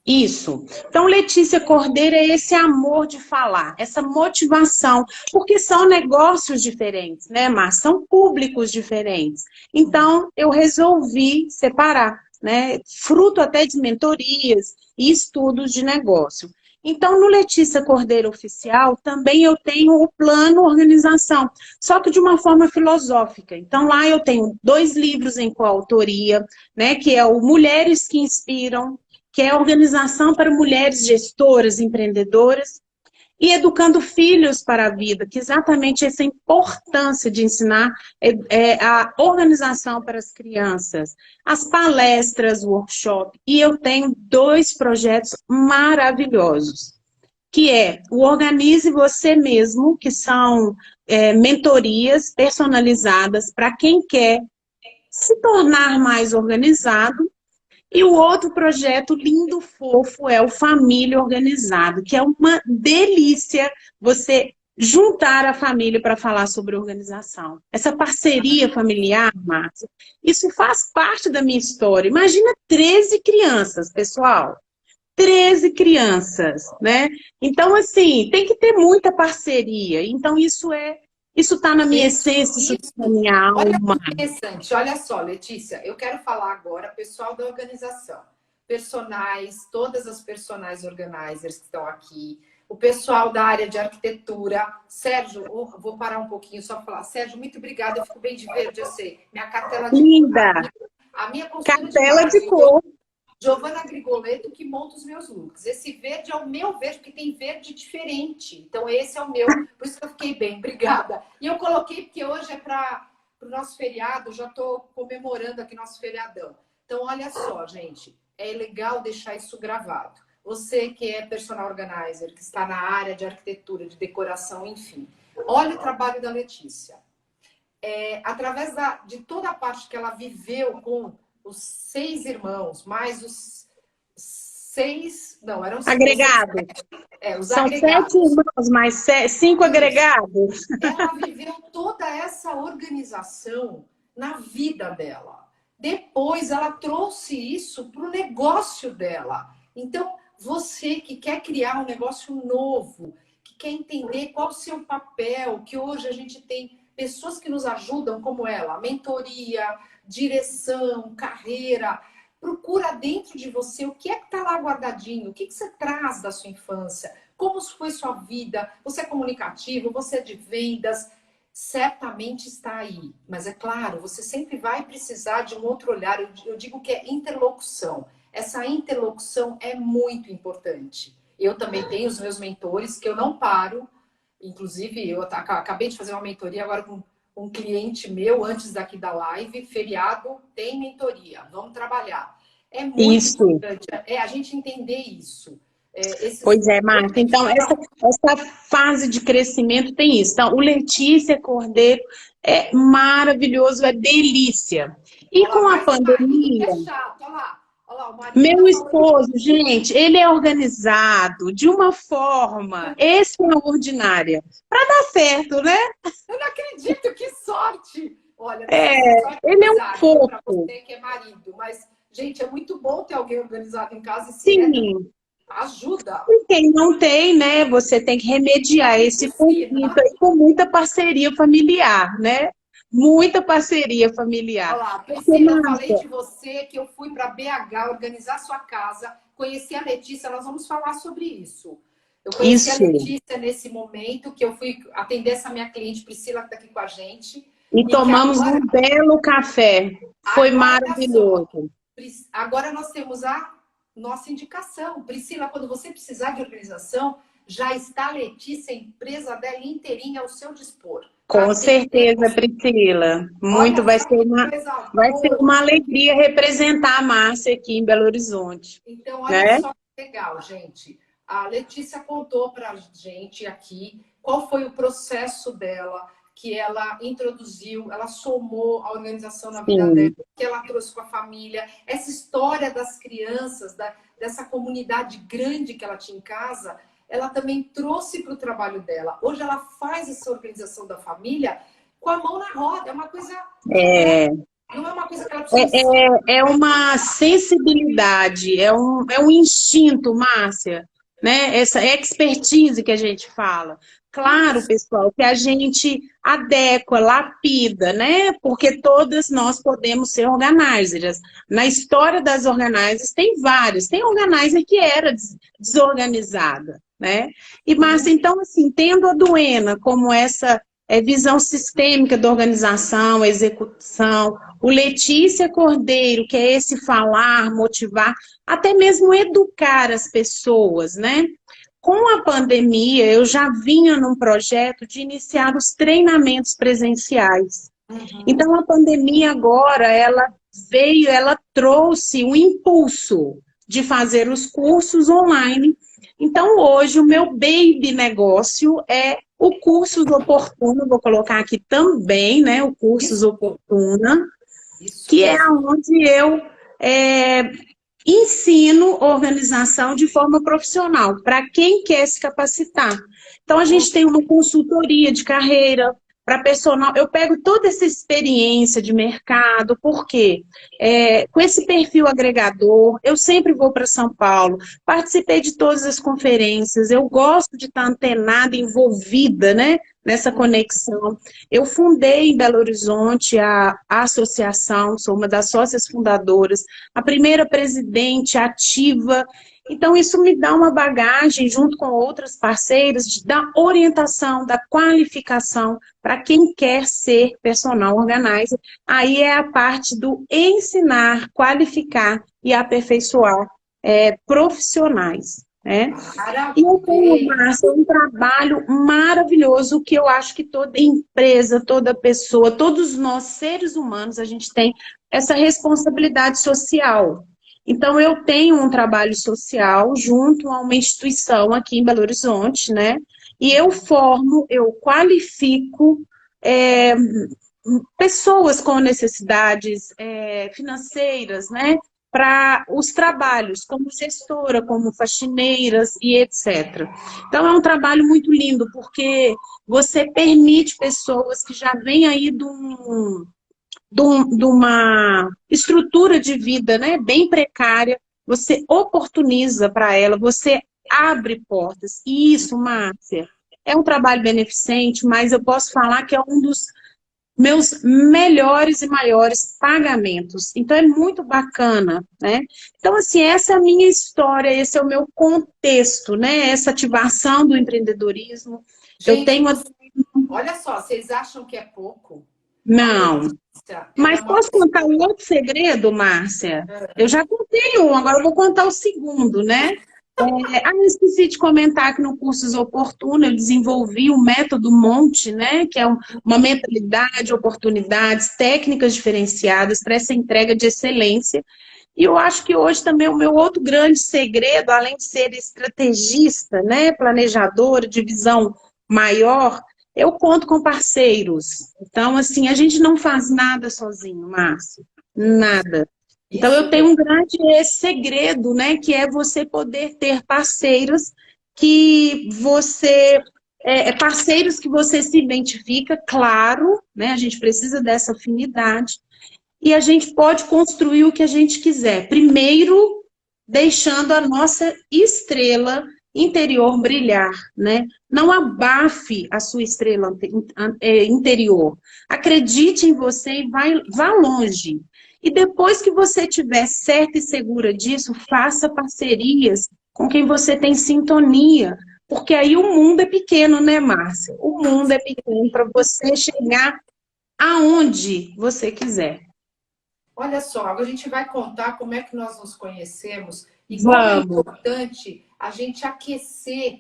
Isso. Então, Letícia Cordeiro é esse amor de falar, essa motivação, porque são negócios diferentes, né, Márcia? São públicos diferentes. Então, eu resolvi separar, né? Fruto até de mentorias e estudos de negócio. Então, no Letícia Cordeiro Oficial, também eu tenho o plano organização, só que de uma forma filosófica. Então, lá eu tenho 2 livros em coautoria, né? Que é o Mulheres que Inspiram, que é a organização para mulheres gestoras, empreendedoras, e educando filhos para a vida, que exatamente essa importância de ensinar a organização para as crianças, as palestras, workshop. E eu tenho 2 projetos maravilhosos, que é o Organize Você Mesmo, que são mentorias personalizadas para quem quer se tornar mais organizado. E o outro projeto lindo, fofo, é o Família Organizado, que é uma delícia você juntar a família para falar sobre organização. Essa parceria familiar, Márcia, isso faz parte da minha história. Imagina 13 crianças, pessoal. 13 crianças, né? Então, assim, tem que ter muita parceria. Então, isso está na minha essência, isso está na minha Olha alma. que interessante, olha só, Letícia, eu quero falar agora, pessoal da organização, personagens, todas as personagens organizers que estão aqui, o pessoal da área de arquitetura. Sérgio, vou parar um pouquinho só para falar. Sérgio, muito obrigada, eu fico bem de verde, eu sei. Minha cartela de Linda! a minha consultora Cartela de cor. Giovana Grigoleto, que monta os meus looks. Esse verde é o meu verde, porque tem verde diferente. Então, esse é o meu. Por isso que eu fiquei bem, obrigada. E eu coloquei porque hoje é para o nosso feriado, já estou comemorando aqui nosso feriadão. Então, olha só, gente, é legal deixar isso gravado. Você que é personal organizer, que está na área de arquitetura, de decoração, enfim. Olha o trabalho da Letícia. Através de toda a parte que ela viveu com os 6 irmãos, mais os 6... Não, eram agregados. Os São agregados. 7 irmãos, mais 5 agregados. Ela viveu toda essa organização na vida dela. Depois, ela trouxe isso para o negócio dela. Então, você que quer criar um negócio novo, que quer entender qual o seu papel, que hoje a gente tem pessoas que nos ajudam, como ela, mentoria, direção, carreira. Procura dentro de você o que é que está lá guardadinho, o que você traz da sua infância, como foi sua vida, você é comunicativo, você é de vendas, certamente está aí. Mas é claro, você sempre vai precisar de um outro olhar. Eu digo que é interlocução. Essa interlocução é muito importante. Eu também tenho os meus mentores que eu não paro. Inclusive, eu acabei de fazer uma mentoria agora com um cliente meu, antes daqui da live. Feriado tem mentoria, vamos trabalhar. É muito importante a gente entender isso. Pois é, Marta. Então, essa fase de crescimento tem isso. Então, o Letícia Cordeiro é maravilhoso, é delícia. E olha com lá, a pandemia... é chato, olha lá. O meu esposo, gente, ele é organizado de uma forma extraordinária. Para dar certo, né? Eu não acredito, que sorte! Olha, ele é um fofo. Para você que é marido, mas, gente, é muito bom ter alguém organizado em casa. Sim. Ajuda. E quem não tem, né? Você tem que remediar esse conflito aí com muita parceria familiar, né? Muita parceria familiar. Olha lá, Priscila, eu falei de você que eu fui para BH organizar sua casa, conheci a Letícia, nós vamos falar sobre isso. Eu conheci a Letícia nesse momento que eu fui atender essa minha cliente, Priscila, que está aqui com a gente. E tomamos um belo café. Foi maravilhoso. Agora nós temos a nossa indicação. Priscila, quando você precisar de organização, já está a Letícia, a empresa dela inteirinha ao seu dispor. Com certeza, Priscila. Muito, vai ser uma alegria representar a Márcia aqui em Belo Horizonte. Então, olha só que legal, gente. A Letícia contou para a gente aqui qual foi o processo dela, que ela introduziu, ela somou a organização na vida dela, sim. que ela trouxe com a família, essa história das crianças, dessa comunidade grande que ela tinha em casa, ela também trouxe para o trabalho dela. Hoje ela faz essa organização da família com a mão na roda, é uma coisa direta, É, não é uma coisa que ela precisa ensinar. é uma sensibilidade, é um instinto, Márcia, né? Essa expertise que a gente fala. Claro, Isso. pessoal, que a gente adequa, lapida, né? Porque todas nós podemos ser organizers. Na história das organizers tem vários. Tem organizer que era desorganizada, né? E, Márcia, então, assim, tendo a Duena como essa visão sistêmica da organização, execução, o Letícia Cordeiro, que é esse falar, motivar, até mesmo educar as pessoas, né? Com a pandemia, eu já vinha num projeto de iniciar os treinamentos presenciais. Uhum. Então, a pandemia agora, ela veio, ela trouxe um impulso de fazer os cursos online. Então, hoje, o meu baby negócio é o Cursos Oportuna, vou colocar aqui também, né? O Cursos Isso, Oportuna, isso que é mesmo. onde eu é, ensino organização de forma profissional, para quem quer se capacitar. Então, a gente tem uma consultoria de carreira para personal. Eu pego toda essa experiência de mercado, porque com esse perfil agregador, eu sempre vou para São Paulo, participei de todas as conferências, eu gosto de estar antenada, envolvida, né, nessa conexão. Eu fundei em Belo Horizonte a associação, sou uma das sócias fundadoras, a primeira presidente ativa. Então, isso me dá uma bagagem, junto com outras parceiras, da orientação, da qualificação para quem quer ser personal organizer. Aí é a parte do ensinar, qualificar e aperfeiçoar profissionais. Né? E eu tenho, Parabéns. Márcia, um trabalho maravilhoso que eu acho que toda empresa, toda pessoa, todos nós, seres humanos, a gente tem essa responsabilidade social. Então, eu tenho um trabalho social junto a uma instituição aqui em Belo Horizonte, né? E eu formo, eu qualifico é, pessoas com necessidades financeiras, né? Para os trabalhos, como gestora, como faxineiras e etc. Então, é um trabalho muito lindo, porque você permite pessoas que já vêm aí de uma estrutura de vida, né, bem precária, você oportuniza para ela, você abre portas. E isso, Márcia, é um trabalho beneficente, mas eu posso falar que é um dos meus melhores e maiores pagamentos. Então, é muito bacana, né? Então, assim, essa é a minha história, esse é o meu contexto, né? Essa ativação do empreendedorismo. Eu Gente, tenho... olha só, vocês acham que é pouco? A Não. Letícia, ela é Mas uma posso contar pessoa. um outro segredo, Márcia? Eu já contei um, agora eu vou contar o segundo, né? Eu esqueci de comentar que no Cursos Oportuno eu desenvolvi o método Monte, né? Que é uma mentalidade, oportunidades, técnicas diferenciadas para essa entrega de excelência. E eu acho que hoje também o meu outro grande segredo, além de ser estrategista, né? Planejadora, de visão maior, eu conto com parceiros. Então, assim, a gente não faz nada sozinho, Márcio. Nada. Então, eu Isso tenho mesmo. um grande segredo, né? Que é você poder ter parceiros que você... parceiros que você se identifica, claro, né? A gente precisa dessa afinidade. E a gente pode construir o que a gente quiser. Primeiro, deixando a nossa estrela interior brilhar, né? Não abafe a sua estrela interior. Acredite em você e vá longe. E depois que você estiver certa e segura disso, faça parcerias com quem você tem sintonia. Porque aí o mundo é pequeno, né, Márcia? O mundo é pequeno para você chegar aonde você quiser. Olha só, agora a gente vai contar como é que nós nos conhecemos e como é Vamos. importante a gente aquecer,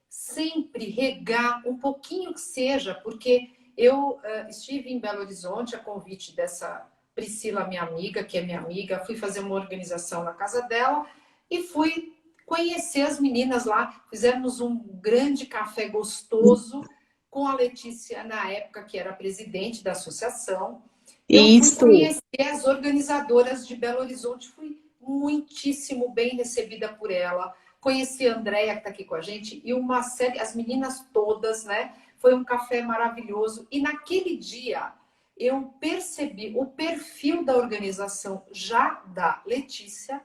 sempre regar um pouquinho que seja, porque eu estive em Belo Horizonte a convite dessa Priscila, minha amiga, que é minha amiga, fui fazer uma organização na casa dela e fui conhecer as meninas lá. Fizemos um grande café gostoso com a Letícia, na época que era presidente da associação. Eu fui Isso. conhecer as organizadoras de Belo Horizonte, fui muitíssimo bem recebida por ela. Conheci a Andréia, que está aqui com a gente, e uma série, as meninas todas, né? Foi um café maravilhoso. E naquele dia eu percebi o perfil da organização já da Letícia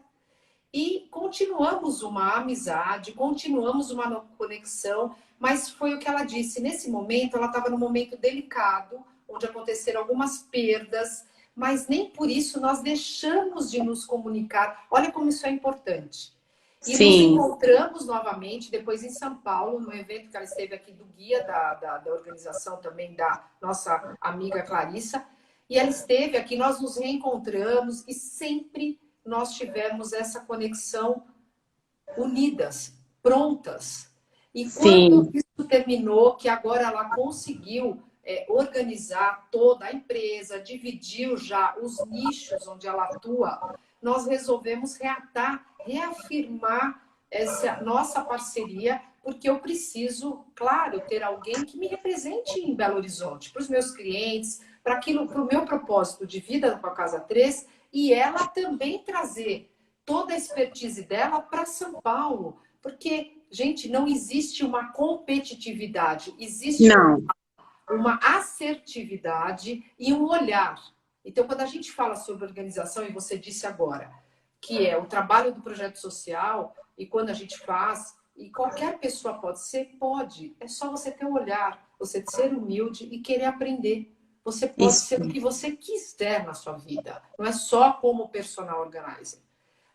e continuamos uma amizade, continuamos uma conexão, mas foi o que ela disse. Nesse momento, ela estava num momento delicado, onde aconteceram algumas perdas, mas nem por isso nós deixamos de nos comunicar. Olha como isso é importante. E nos Sim. encontramos novamente, depois em São Paulo, no evento que ela esteve aqui do guia da organização também, da nossa amiga Clarissa. E ela esteve aqui, nós nos reencontramos e sempre nós tivemos essa conexão unidas, prontas. E quando isso terminou, que agora ela conseguiu organizar toda a empresa, dividiu já os nichos onde ela atua, nós resolvemos reafirmar essa nossa parceria, porque eu preciso, claro, ter alguém que me represente em Belo Horizonte, para os meus clientes, para o meu propósito de vida com a Casa 3, e ela também trazer toda a expertise dela para São Paulo. Porque, gente, não existe uma competitividade, existe uma assertividade e um olhar. Então, quando a gente fala sobre organização, e você disse agora, que é o trabalho do projeto social, e quando a gente faz, e qualquer pessoa pode ser, pode. É só você ter um olhar, você ser humilde e querer aprender. Você pode ser o que você quiser na sua vida. Não é só como personal organizer.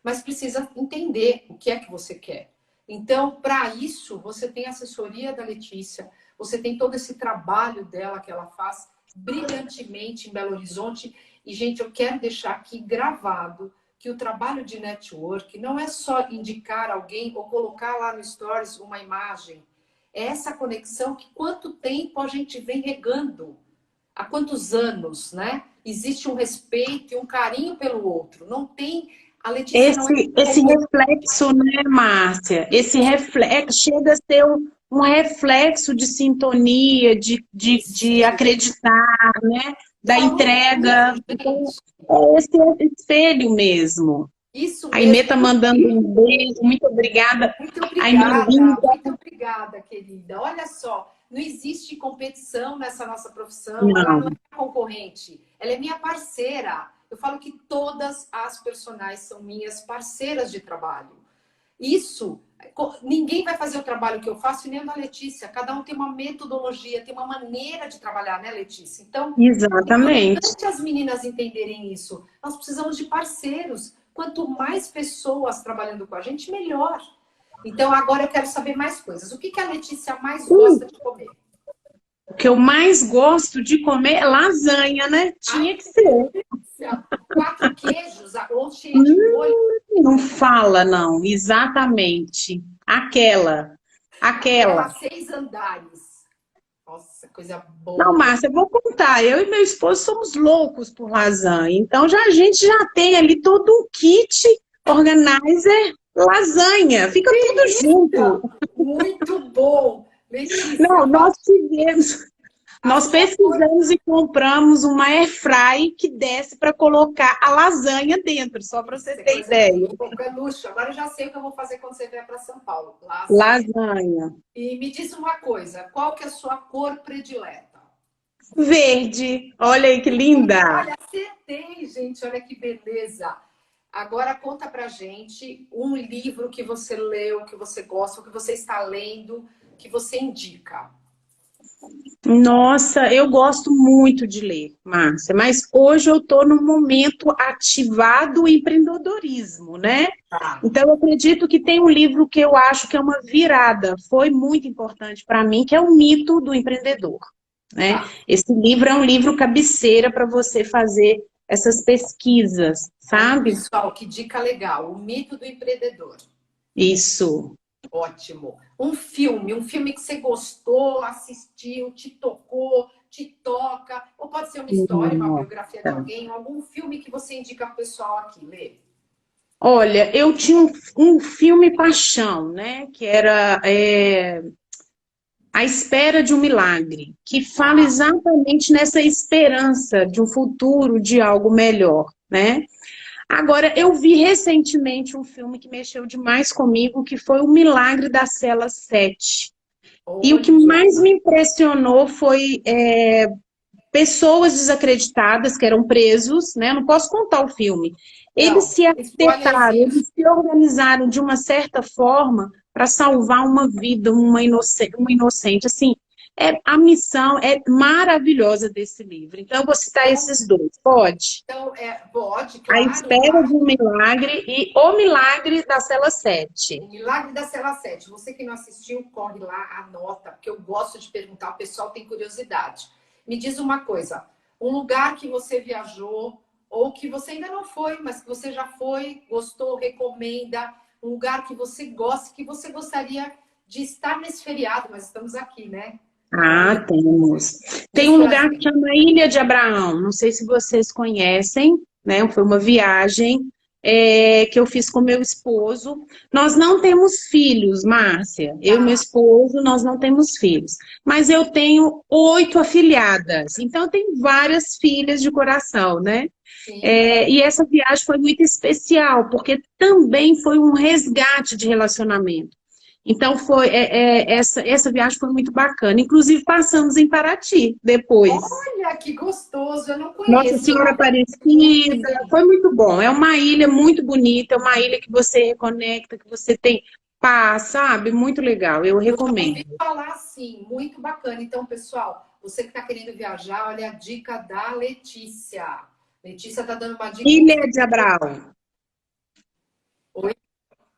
Mas precisa entender o que é que você quer. Então, para isso, você tem a assessoria da Letícia, você tem todo esse trabalho dela que ela faz brilhantemente em Belo Horizonte. E, gente, eu quero deixar aqui gravado que o trabalho de network não é só indicar alguém ou colocar lá no Stories uma imagem. É essa conexão que quanto tempo a gente vem regando. Há quantos anos, né? Existe um respeito e um carinho pelo outro. Não tem... A Letícia esse reflexo, né, Márcia? Esse reflexo chega a ser um reflexo de sintonia, de acreditar, né? Da entrega. Então, é esse espelho mesmo. Isso A mesmo. Inê está mandando um beijo. Muito obrigada. Muito obrigada, querida. Olha só, não existe competição nessa nossa profissão. Não. Ela não é concorrente. Ela é minha parceira. Eu falo que todas as personagens são minhas parceiras de trabalho. Isso, ninguém vai fazer o trabalho que eu faço e nem a Letícia. Cada um tem uma metodologia, tem uma maneira de trabalhar, né, Letícia? Então, exatamente. É importante as meninas entenderem isso. Nós precisamos de parceiros. Quanto mais pessoas trabalhando com a gente, melhor. Então, agora eu quero saber mais coisas. O que a Letícia mais gosta de comer? O que eu mais gosto de comer é lasanha, né? Tinha que ser. 4 queijos, ou cheia de molho. Não fala, não. Exatamente. Aquela. 6 andares. Nossa, coisa boa. Não, Márcia, eu vou contar. Eu e meu esposo somos loucos por lasanha. Então, a gente já tem ali todo um kit organizer lasanha. Fica tudo junto. Muito bom. Letícia, não, nós pesquisamos e compramos uma airfry que desce para colocar a lasanha dentro, só para você ter ideia. É luxo. Agora eu já sei o que eu vou fazer quando você vier para São Paulo. Lasanha. E me diz uma coisa, qual que é a sua cor predileta? Verde. Olha aí que linda. Olha, acertei, gente. Olha que beleza. Agora conta pra gente um livro que você leu, que você gosta, o que você está lendo, que você indica. Nossa, eu gosto muito de ler, Márcia, mas hoje eu estou num momento ativado empreendedorismo, né? Então eu acredito que tem um livro que eu acho que é uma virada, foi muito importante para mim, que é O Mito do Empreendedor, né? Esse livro é um livro cabeceira para você fazer essas pesquisas, sabe? Pessoal, que dica legal, O Mito do Empreendedor. Isso. Ótimo. Um filme que você gostou, assistiu, te tocou, te toca, ou pode ser uma história, uma biografia de alguém, algum filme que você indica para o pessoal aqui, Lê. Olha, eu tinha um filme paixão, né? Que era A Espera de um Milagre, que fala exatamente nessa esperança de um futuro, de algo melhor, né? Agora, eu vi recentemente um filme que mexeu demais comigo, que foi O Milagre da Cela 7. E o que Olha, mais me impressionou foi pessoas desacreditadas que eram presos, né? Eu não posso contar o filme. Eles não, se arquitetaram, spoilerzinhos. eles se organizaram de uma certa forma para salvar uma vida, uma inocente. Assim, a missão é maravilhosa desse livro. Então, eu vou citar esses dois. Pode? Então, pode, A claro, Espera de um Milagre e O Milagre da Cela 7. O Milagre da Cela 7. Você que não assistiu, corre lá, anota, porque eu gosto de perguntar, o pessoal tem curiosidade. Me diz uma coisa, um lugar que você viajou, ou que você ainda não foi, mas que você já foi, gostou, recomenda, um lugar que você gosta, que você gostaria de estar nesse feriado, mas estamos aqui, né? Ah, temos. Tem Nos um lugar que prazer. chama Ilha de Abraão. Não sei se vocês conhecem, né? Foi uma viagem que eu fiz com meu esposo. Nós não temos filhos, Márcia. Eu e meu Tá, esposo, nós não temos filhos. Mas eu tenho 8 afilhadas. Então, eu tenho várias filhas de coração, né? sim. E essa viagem foi muito especial, porque também foi um resgate de relacionamento. Então, essa viagem foi muito bacana. Inclusive, passamos em Paraty depois. Olha que gostoso, eu não Nossa conheço. Senhora Muito Aparecida, feliz. foi muito bom. É uma ilha muito bonita, é uma ilha que você reconecta, que você tem paz, sabe? Muito legal, eu Eu já ouvi recomendo. falar assim, muito bacana. Então, pessoal, você que está querendo viajar, olha a dica da Letícia. Letícia está dando uma dica Ilha de incrível. Abraão. Oi,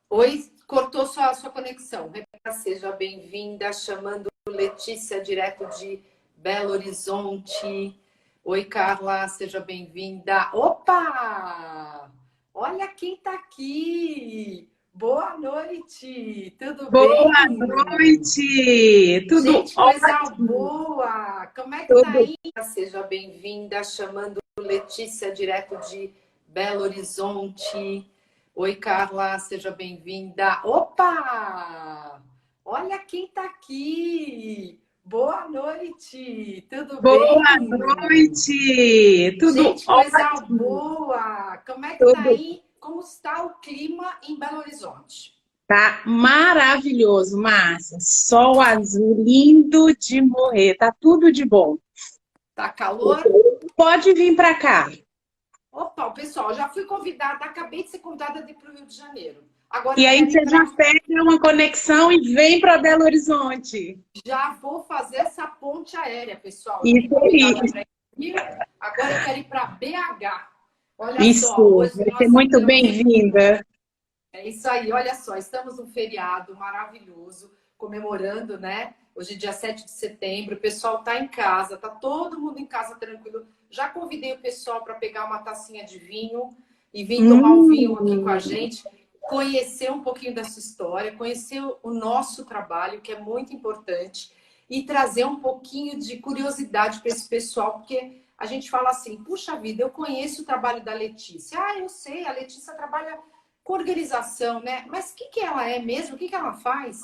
oi, cortou sua conexão. Rebeca, seja bem-vinda, chamando Letícia direto de Belo Horizonte. Oi, Carla, seja bem-vinda. Opa! Olha quem está aqui! Boa noite! Tudo Boa bem? noite! Tudo Gente, coisa ótimo? boa! Como é que tá Tudo aí? Seja bem-vinda, chamando Letícia direto de Belo Horizonte. Oi, Carla, seja bem-vinda. Opa! Olha quem tá aqui! Boa noite! Tudo bem? boa noite! Tudo Gente, coisa ótimo! boa! Como é que tá Tudo aí? Como está o clima em Belo Horizonte? tá maravilhoso, Márcia. Sol azul, lindo de morrer. Tá tudo de bom. Tá calor? Pode vir para cá. Opa, o pessoal, já fui convidada, acabei de ser convidada de ir para o Rio de Janeiro. Agora E eu aí quero ir você já para. pega uma conexão e vem para Belo Horizonte. Já vou fazer essa ponte aérea, pessoal. Eu fui Isso aí. convidada para ir para o Rio, agora eu quero ir para BH. Olha só, Isso, hoje vai ser nós muito estamos. bem-vinda. É isso aí, olha só, estamos num feriado maravilhoso, comemorando, né? Hoje, dia 7 de setembro, o pessoal tá em casa, tá todo mundo em casa tranquilo. Já convidei o pessoal para pegar uma tacinha de vinho e vir tomar um vinho aqui com a Hum, gente, conhecer um pouquinho dessa história, conhecer o nosso trabalho, que é muito importante, e trazer um pouquinho de curiosidade para esse pessoal, porque a gente fala assim, puxa vida, eu conheço o trabalho da Letícia. Ah, eu sei, a Letícia trabalha com organização, né? Mas o que ela é mesmo? O que ela faz?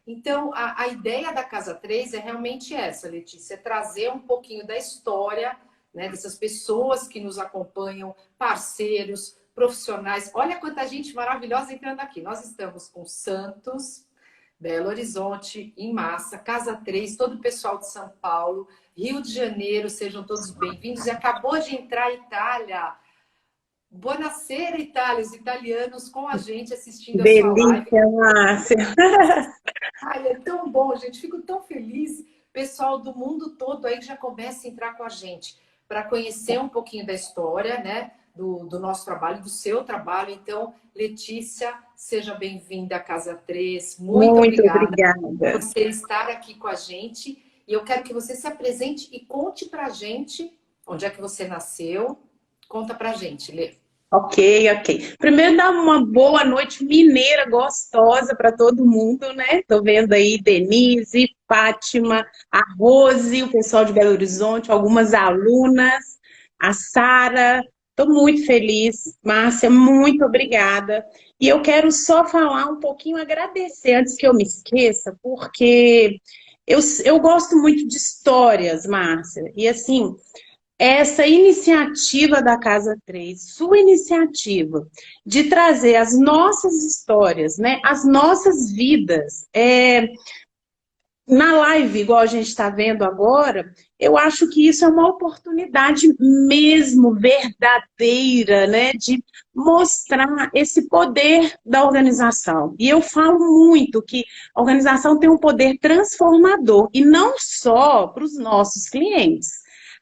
Então, a ideia da Casa 3 é realmente essa, Letícia, é trazer um pouquinho da história, né, dessas pessoas que nos acompanham, parceiros, profissionais. Olha quanta gente maravilhosa entrando aqui. Nós estamos com Santos, Belo Horizonte, em massa, Casa 3, todo o pessoal de São Paulo, Rio de Janeiro, sejam todos bem-vindos. E acabou de entrar a Itália. Buonasera, Itália, os italianos com a gente assistindo a sua live. delícia, Márcia. Ai, é tão bom, gente. Fico tão feliz. Pessoal do mundo todo aí já começa a entrar com a gente para conhecer um pouquinho da história, né? Do nosso trabalho, do seu trabalho. Então, Letícia, seja bem-vinda à Casa 3. Muito Muito obrigada por obrigada. você estar aqui com a gente. E eu quero que você se apresente e conte para a gente onde é que você nasceu. Conta para a gente, Lê. Ok, ok. Primeiro, dar uma boa noite mineira gostosa para todo mundo, né? Tô vendo aí Denise, Fátima, a Rose, o pessoal de Belo Horizonte, algumas alunas, a Sara. Estou muito feliz. Márcia, muito obrigada. E eu quero só falar um pouquinho, agradecer antes que eu me esqueça, porque eu gosto muito de histórias, Márcia, e assim, essa iniciativa da Casa 3, sua iniciativa de trazer as nossas histórias, né, as nossas vidas, na live, igual a gente está vendo agora, eu acho que isso é uma oportunidade mesmo verdadeira, né, de mostrar esse poder da organização. E eu falo muito que a organização tem um poder transformador, e não só para os nossos clientes.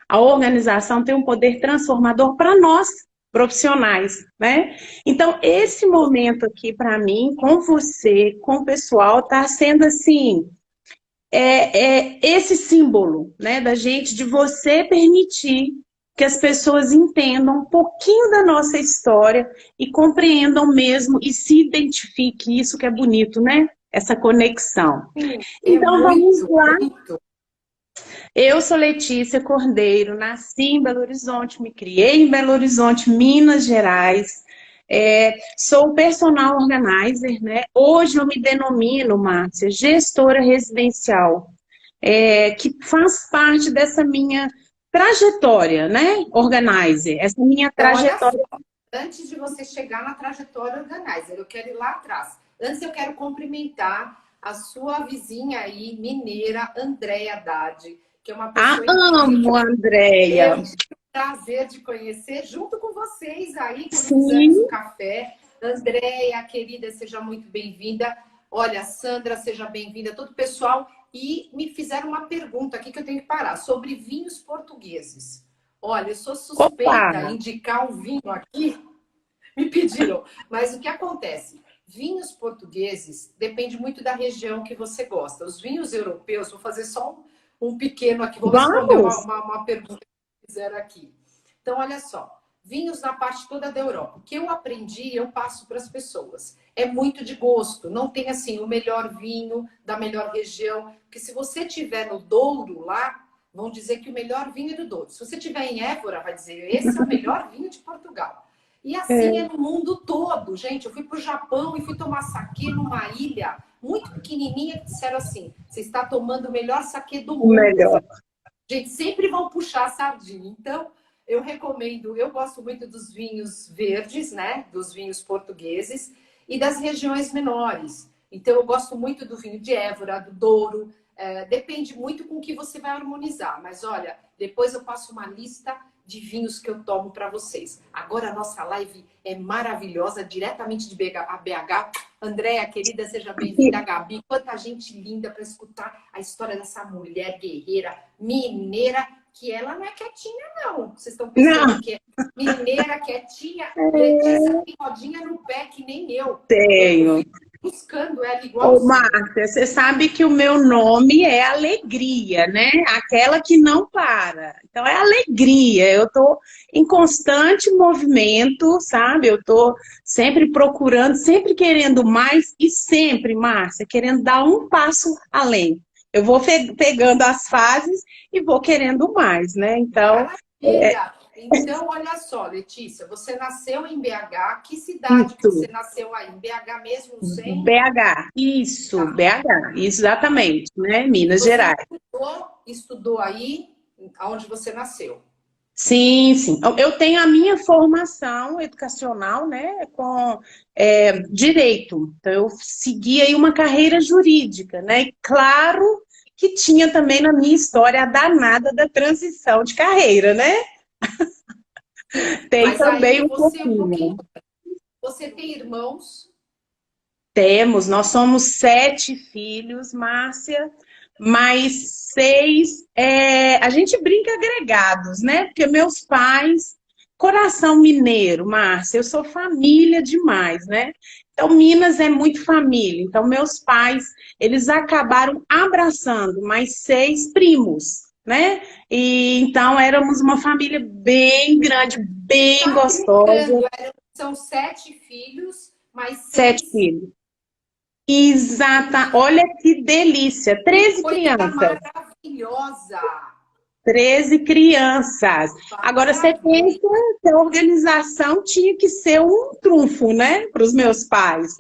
A organização tem um poder transformador para nós, profissionais, né? Então, esse momento aqui, para mim, com você, com o pessoal, está sendo assim esse símbolo, né, da gente, de você permitir que as pessoas entendam um pouquinho da nossa história e compreendam mesmo e se identifiquem, isso que é bonito, né? Essa conexão. Então, vamos lá. Muito. Eu sou Letícia Cordeiro, nasci em Belo Horizonte, me criei em Belo Horizonte, Minas Gerais. Sou personal organizer, né? Hoje eu me denomino, Márcia, gestora residencial, que faz parte dessa minha trajetória, né? Organizer, essa minha trajetória. Olha só, antes de você chegar na trajetória organizer, eu quero ir lá atrás. Antes eu quero cumprimentar a sua vizinha aí, mineira, Andréia Haddad, que é uma pessoa Amo, Andréia. Eu tive o prazer de conhecer junto com vocês aí, quando fizemos o café. Andréia, querida, seja muito bem-vinda. Olha, Sandra, seja bem-vinda, todo o pessoal. E me fizeram uma pergunta aqui que eu tenho que parar, sobre vinhos portugueses. Olha, eu sou suspeita em indicar um vinho aqui, me pediram. Mas o que acontece? Vinhos portugueses depende muito da região que você gosta. Os vinhos europeus, vou fazer só um pequeno aqui, vou responder uma pergunta que fizeram aqui. Então, olha só, vinhos na parte toda da Europa. O que eu aprendi, eu passo para as pessoas. É muito de gosto, não tem assim o melhor vinho da melhor região, porque se você tiver no Douro lá, vão dizer que o melhor vinho é do Douro. Se você tiver em Évora, vai dizer, esse é o melhor vinho de Portugal. E assim é no mundo todo, gente. Eu fui para o Japão e fui tomar saquê numa ilha muito pequenininha que disseram assim, você está tomando o melhor saquê do mundo. Melhor. Gente, sempre vão puxar a sardinha. Então, eu recomendo, eu gosto muito dos vinhos verdes, né? Dos vinhos portugueses e das regiões menores. Então, eu gosto muito do vinho de Évora, do Douro. Depende muito com o que você vai harmonizar. Mas, olha, depois eu passo uma lista de vinhos que eu tomo para vocês. Agora a nossa live é maravilhosa, diretamente de BH. Andréia, querida, seja bem-vinda. Gabi, quanta gente linda para escutar a história dessa mulher guerreira, mineira, que ela não é quietinha, não. Vocês estão pensando que é mineira, quietinha. Letícia tem rodinha no pé, que nem eu. Tenho. Eu fico buscando ela igual. Ô, Márcia, você sabe que o meu nome é alegria, né? Aquela que não para. Então, é alegria. Eu estou em constante movimento, sabe? Eu estou sempre procurando, sempre querendo mais e sempre, Márcia, querendo dar um passo além. Eu vou pegando as fases e vou querendo mais, né? Então... Então, olha só, Letícia, você nasceu em BH. Que cidade que você nasceu aí? Em BH mesmo, não sei? BH, isso, tá. BH, exatamente, né? Minas Gerais. Estudou aí, onde você nasceu? Sim, sim. Eu tenho a minha formação educacional, né, com direito. Então, eu segui aí uma carreira jurídica, né? E claro que tinha também na minha história a danada da transição de carreira, né? Tem. Mas também um pouquinho. Você tem irmãos? Temos, nós somos 7 filhos, Márcia, mais 6, a gente brinca agregados, né? Porque meus pais, coração mineiro, Márcia, eu sou família demais, né? Então, Minas é muito família. Então, meus pais, eles acabaram abraçando mais 6 primos, né? E então éramos uma família bem grande, bem gostosa. São 7 filhos, mais 7 filhos. Exata. Olha que delícia. 13 crianças. Maravilhosa. 13 crianças. Agora você pensa que a organização tinha que ser um trunfo, né, para os meus pais.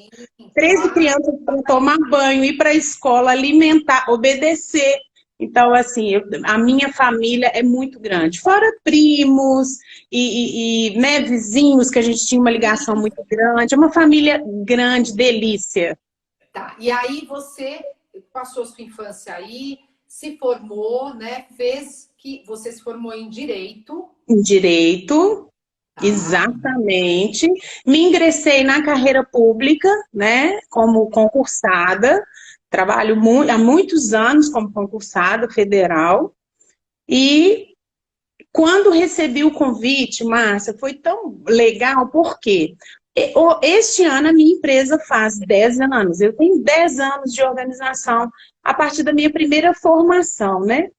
13 Claro. crianças para tomar banho, ir para a escola, alimentar, obedecer. Então, assim, a minha família é muito grande. Fora primos né, vizinhos, que a gente tinha uma ligação muito grande. É uma família grande, delícia. Tá. E aí você passou sua infância aí, se formou, né? Você se formou em direito, Em direito, tá? exatamente. Me ingressei na carreira pública, né, como concursada. Trabalho há muitos anos como concursada federal. E quando recebi o convite, Márcia, foi tão legal, porque este ano a minha empresa faz 10 anos. Eu tenho 10 anos de organização a partir da minha primeira formação, né?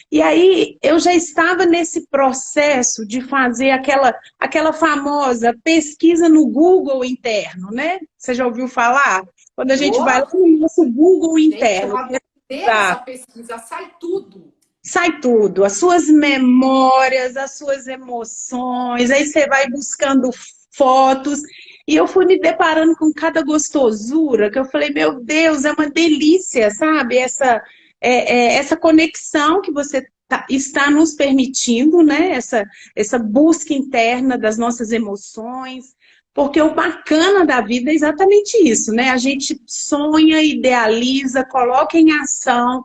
E aí eu já estava nesse processo de fazer aquela famosa pesquisa no Google interno, né? Você já ouviu falar? Quando a gente vai lá Boa! no nosso Google Gente, é interno, uma doideira essa pesquisa, sai tudo. sai tudo, as suas memórias, as suas emoções, aí você vai buscando fotos, e eu fui me deparando com cada gostosura, que eu falei, meu Deus, é uma delícia, sabe? Essa conexão que você está nos permitindo, né? Essa busca interna das nossas emoções, porque o bacana da vida é exatamente isso, né? A gente sonha, idealiza, coloca em ação,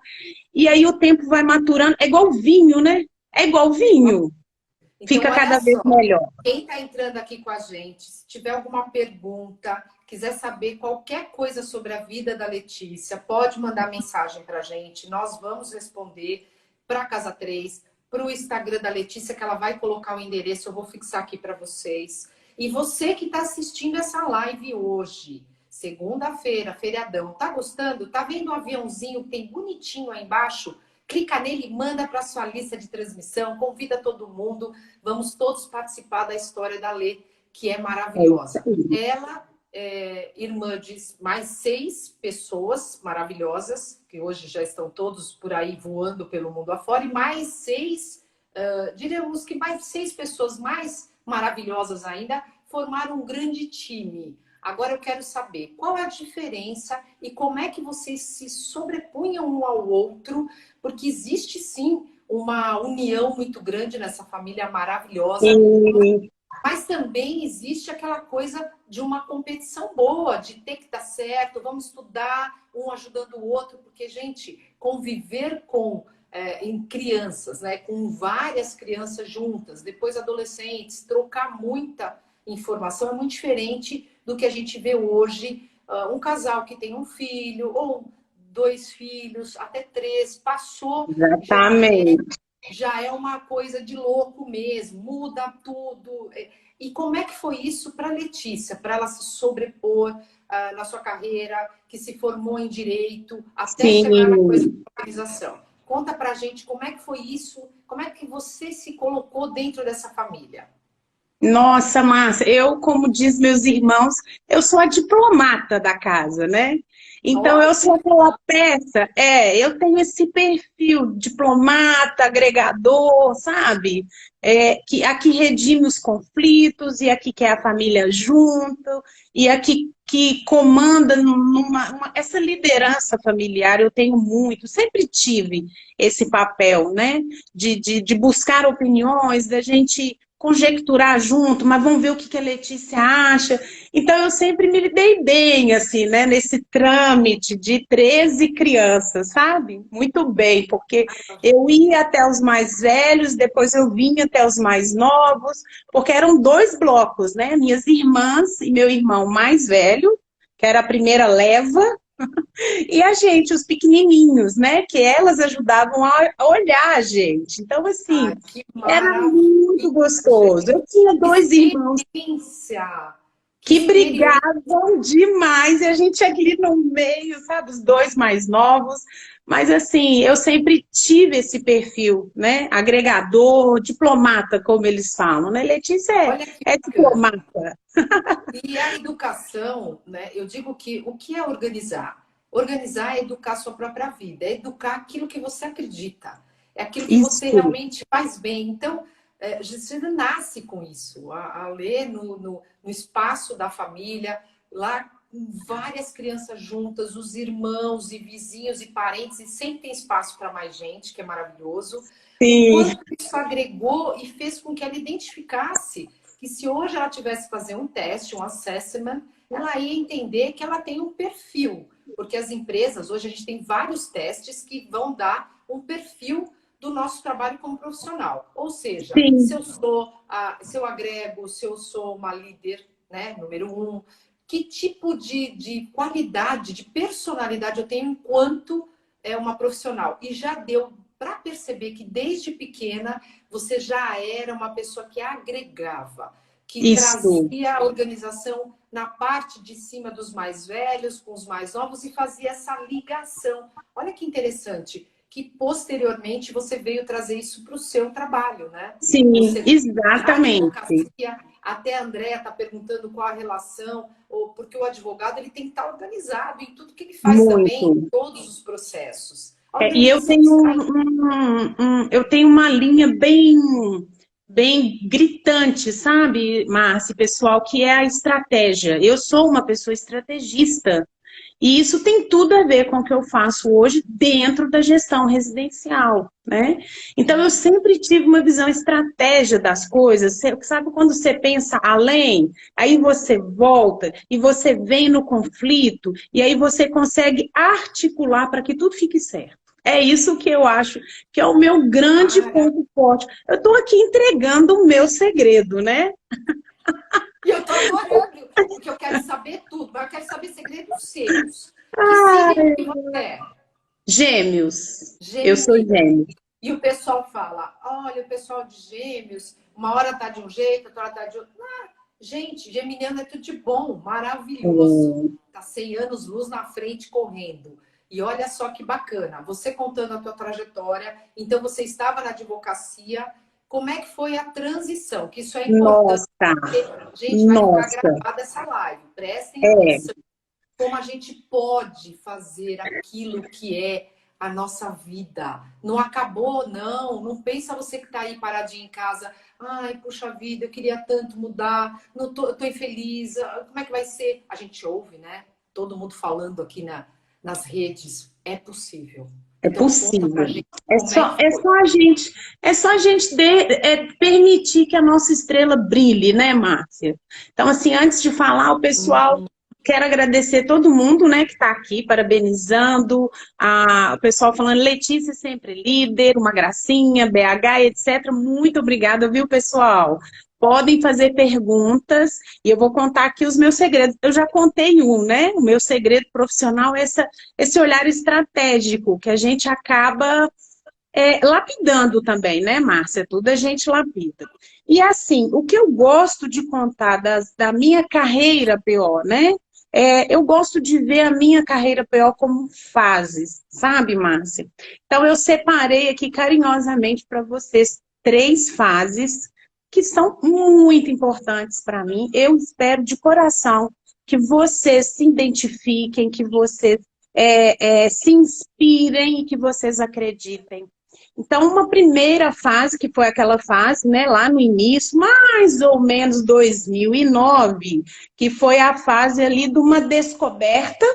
e aí o tempo vai maturando. É igual vinho, né? É igual vinho. Então, Fica olha cada vez só, melhor. quem está entrando aqui com a gente, se tiver alguma pergunta, quiser saber qualquer coisa sobre a vida da Letícia, pode mandar mensagem para a gente. Nós vamos responder para a Casa 3, para o Instagram da Letícia, que ela vai colocar o endereço, eu vou fixar aqui para vocês. E você que está assistindo essa live hoje, segunda-feira, feriadão, tá gostando? Tá vendo o aviãozinho que tem bonitinho aí embaixo? Clica nele, manda para sua lista de transmissão, convida todo mundo. Vamos todos participar da história da Lê, que é maravilhosa. Ela é irmã de mais 6 pessoas maravilhosas, que hoje já estão todos por aí voando pelo mundo afora, e mais 6, diríamos que mais 6 pessoas mais maravilhosas ainda, formaram um grande time. Agora eu quero saber qual é a diferença e como é que vocês se sobrepunham um ao outro, porque existe sim uma união muito grande nessa família maravilhosa, E, mas também existe aquela coisa de uma competição boa, de ter que dar certo, vamos estudar, um ajudando o outro, porque, gente, conviver em crianças, né, com várias crianças juntas, depois adolescentes, trocar muita informação é muito diferente do que a gente vê hoje. Um casal que tem um filho, ou 2 filhos, até 3, passou, exatamente. já é uma coisa de louco mesmo, muda tudo. E como é que foi isso para a Letícia, para ela se sobrepor na sua carreira, que se formou em direito, até chegar na coisa Sim. de organização? Conta para a gente como é que foi isso, como é que você se colocou dentro dessa família? Nossa, Márcia, eu, como diz meus irmãos, eu sou a diplomata da casa, né? Então, eu sou Olha, aquela peça, eu tenho esse perfil diplomata, agregador, sabe? Que aqui redime os conflitos, e aqui quer a família junto, e aqui que comanda essa liderança familiar, eu tenho muito, sempre tive esse papel, né? De buscar opiniões, da gente conjecturar junto, mas vamos ver o que a Letícia acha. Então, eu sempre me dei bem, assim, né, nesse trâmite de 13 crianças, sabe? Muito bem, porque eu ia até os mais velhos, depois eu vinha até os mais novos, porque eram 2 blocos, né? Minhas irmãs e meu irmão mais velho, que era a primeira leva, e a gente, os pequenininhos, né? Que elas ajudavam a olhar a gente. Então, assim, que era maravilha, muito gostoso. Eu tinha que 2 irmãos experiência, que que experiência. brigavam demais, e a gente ali no meio, sabe? Os 2 mais novos. Mas, assim, eu sempre tive esse perfil, né? Agregador, diplomata, como eles falam, né? Letícia Olha que é bacana. diplomata. E a educação, né? Eu digo que o que é organizar? Organizar é educar a sua própria vida, é educar aquilo que você acredita. é aquilo que Isso. você realmente faz bem. Então, você nasce com isso, a ler no espaço da família, lá com várias crianças juntas, os irmãos e vizinhos e parentes, e sempre tem espaço para mais gente, que é maravilhoso. O Sim. quanto isso agregou e fez com que ela identificasse que se hoje ela tivesse que fazer um teste, um assessment, ela ia entender que ela tem um perfil. Porque as empresas, hoje a gente tem vários testes que vão dar um perfil do nosso trabalho como profissional. Ou seja, Sim. se eu agrego, se eu sou uma líder, né, número 1, que tipo de qualidade, de personalidade eu tenho enquanto uma profissional. E já deu para perceber que desde pequena você já era uma pessoa que agregava, que Isso. trazia a organização na parte de cima dos mais velhos, com os mais novos, e fazia essa ligação. Olha que interessante, que posteriormente você veio trazer isso para o seu trabalho, né? Sim, Você na exatamente. advocacia, até a Andréa está perguntando qual a relação, ou porque o advogado ele tem que estar organizado em tudo que ele faz também, em Muito. todos os processos. A E eu organização tenho, está eu tenho uma linha bem gritante, sabe, Márcia, pessoal, que é a estratégia. Eu sou uma pessoa estrategista. E isso tem tudo a ver com o que eu faço hoje dentro da gestão residencial, né? Então, eu sempre tive uma visão estratégia das coisas. Sabe quando você pensa além, aí você volta e você vem no conflito e aí você consegue articular para que tudo fique certo. É isso que eu acho que é o meu grande maravilhosa. ponto forte. Eu estou aqui entregando o meu segredo, né? E eu estou adorando, porque eu quero saber tudo, mas eu quero saber segredos seus. Que signo que você é? Gêmeos. Eu sou Geminiana. gêmeos. E o pessoal fala, olha, o pessoal de Gêmeos, uma hora tá de um jeito, outra hora tá de outro. Ah, gente, Geminiano é tudo de bom, maravilhoso. Tá 100 anos luz na frente correndo. E olha só que bacana, você contando a tua trajetória, então você estava na advocacia, como é que foi a transição? Que isso é importante, Nossa, porque, gente, vai ficar nossa, gravada essa live, prestem é, atenção. Como a gente pode fazer aquilo que é a nossa vida. Não acabou, não. Não pensa você que está aí paradinho em casa. Ai, puxa vida, eu queria tanto mudar. Não tô, eu tô infeliz. Como é que vai ser? A gente ouve, né? Todo mundo falando aqui nas redes. É possível. é Então conta pra possível. gente É como é só, que é foi. só a gente, permitir que a nossa estrela brilhe, né, Márcia? Então, assim, antes de falar, o pessoal, quero agradecer todo mundo, né, que está aqui, parabenizando, o pessoal falando, Letícia sempre líder, uma gracinha, BH, etc. Muito obrigada, viu, pessoal? Podem fazer perguntas e eu vou contar aqui os meus segredos. Eu já contei um, né? O meu segredo profissional é esse olhar estratégico que a gente acaba lapidando também, né, Márcia? Tudo a gente lapida. E assim, o que eu gosto de contar da minha carreira PO, né? Eu gosto de ver a minha carreira PO como fases, sabe, Márcia? Então, eu separei aqui carinhosamente para vocês 3 fases que são muito importantes para mim. Eu espero de coração que vocês se identifiquem, que vocês se inspirem e que vocês acreditem. Então, uma primeira fase, que foi aquela fase, né, lá no início, mais ou menos 2009, que foi a fase ali de uma descoberta.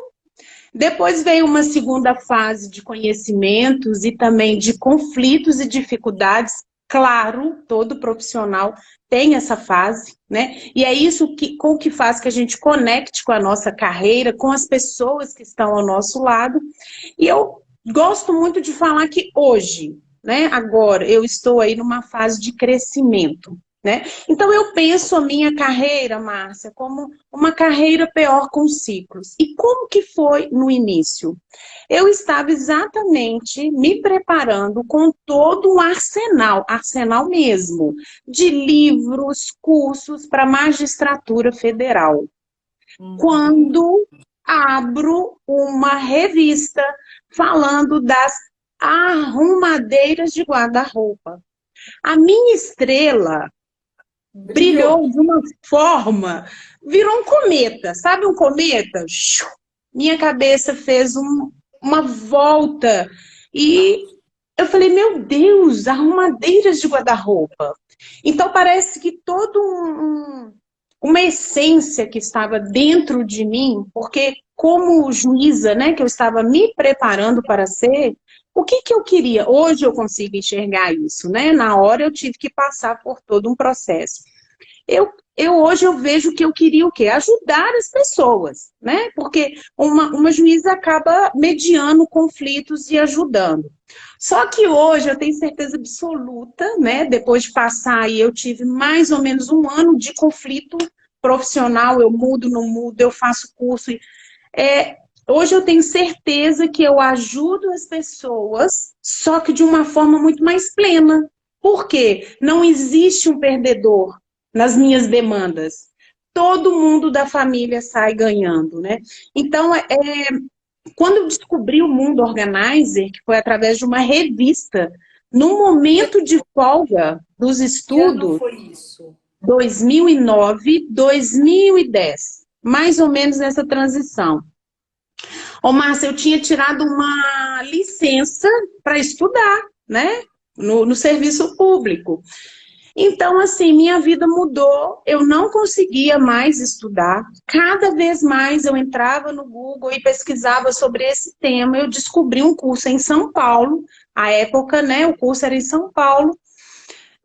Depois veio uma segunda fase de conhecimentos e também de conflitos e dificuldades. Claro, todo profissional tem essa fase, né? E é isso com que faz que a gente conecte com a nossa carreira, com as pessoas que estão ao nosso lado. E eu gosto muito de falar que hoje, né, agora, eu estou aí numa fase de crescimento, né? Então, eu penso a minha carreira, Márcia, como uma carreira pior com ciclos. E como que foi no início? Eu estava exatamente me preparando com todo um arsenal mesmo, de livros, cursos para magistratura federal. Uhum. Quando abro uma revista falando das arrumadeiras de guarda-roupa. A minha estrela Brilhou. brilhou de uma forma, virou um cometa, sabe um cometa? Minha cabeça fez uma volta e eu falei, meu Deus, arrumadeiras de guarda-roupa. Então parece que toda uma essência que estava dentro de mim, porque como juíza, né, que eu estava me preparando para ser, o que que eu queria? Hoje eu consigo enxergar isso, né? Na hora eu tive que passar por todo um processo. Hoje eu vejo que eu queria o quê? Ajudar as pessoas, né? Porque uma juíza acaba mediando conflitos e ajudando. Só que hoje eu tenho certeza absoluta, né? Depois de passar aí, eu tive mais ou menos um ano de conflito profissional, eu mudo, não mudo, eu faço curso. É, hoje eu tenho certeza que eu ajudo as pessoas, só que de uma forma muito mais plena. Por quê? Não existe um perdedor nas minhas demandas. Todo mundo da família sai ganhando, né? Então, quando eu descobri o Mundo Organizer, que foi através de uma revista, no momento de folga dos Que ano estudos, foi isso? 2009, 2010, mais ou menos nessa transição. Ô, Márcia, eu tinha tirado uma licença para estudar, né? No serviço público. Então, assim, minha vida mudou, eu não conseguia mais estudar. Cada vez mais eu entrava no Google e pesquisava sobre esse tema. Eu descobri um curso em São Paulo, à época, né, o curso era em São Paulo.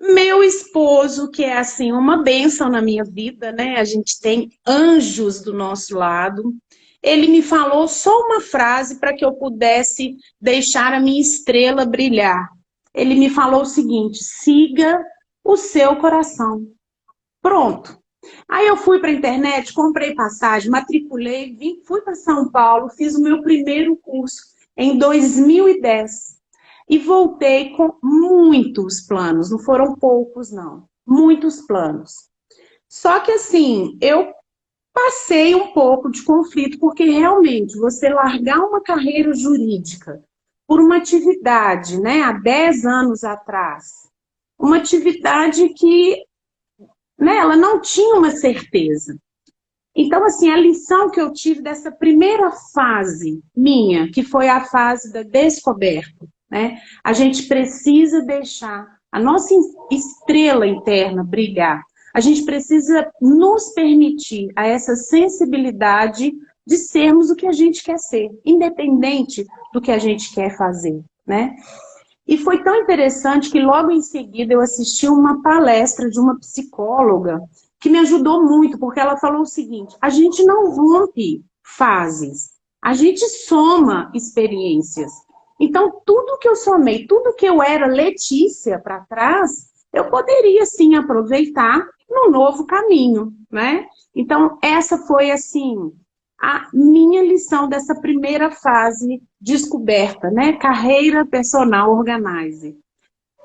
Meu esposo, que é, assim, uma bênção na minha vida, né, a gente tem anjos do nosso lado. Ele me falou só uma frase para que eu pudesse deixar a minha estrela brilhar. Ele me falou o seguinte: siga o seu coração. Pronto. Aí eu fui para a internet, comprei passagem, matriculei, fui para São Paulo, fiz o meu primeiro curso em 2010 e voltei com muitos planos, não foram poucos não, muitos planos. Só que assim, eu passei um pouco de conflito, porque realmente você largar uma carreira jurídica por uma atividade, né, há 10 anos atrás, uma atividade que, né, ela não tinha uma certeza. Então, assim, a lição que eu tive dessa primeira fase minha, que foi a fase da descoberta, né? A gente precisa deixar a nossa estrela interna brilhar. A gente precisa nos permitir a essa sensibilidade de sermos o que a gente quer ser, independente do que a gente quer fazer, né? E foi tão interessante que logo em seguida eu assisti uma palestra de uma psicóloga que me ajudou muito, porque ela falou o seguinte: a gente não rompe fases, a gente soma experiências. Então, tudo que eu somei, tudo que eu era Letícia para trás, eu poderia sim aproveitar no novo caminho, né? Então, essa foi assim a minha lição dessa primeira fase descoberta, né? Carreira Personal Organizer,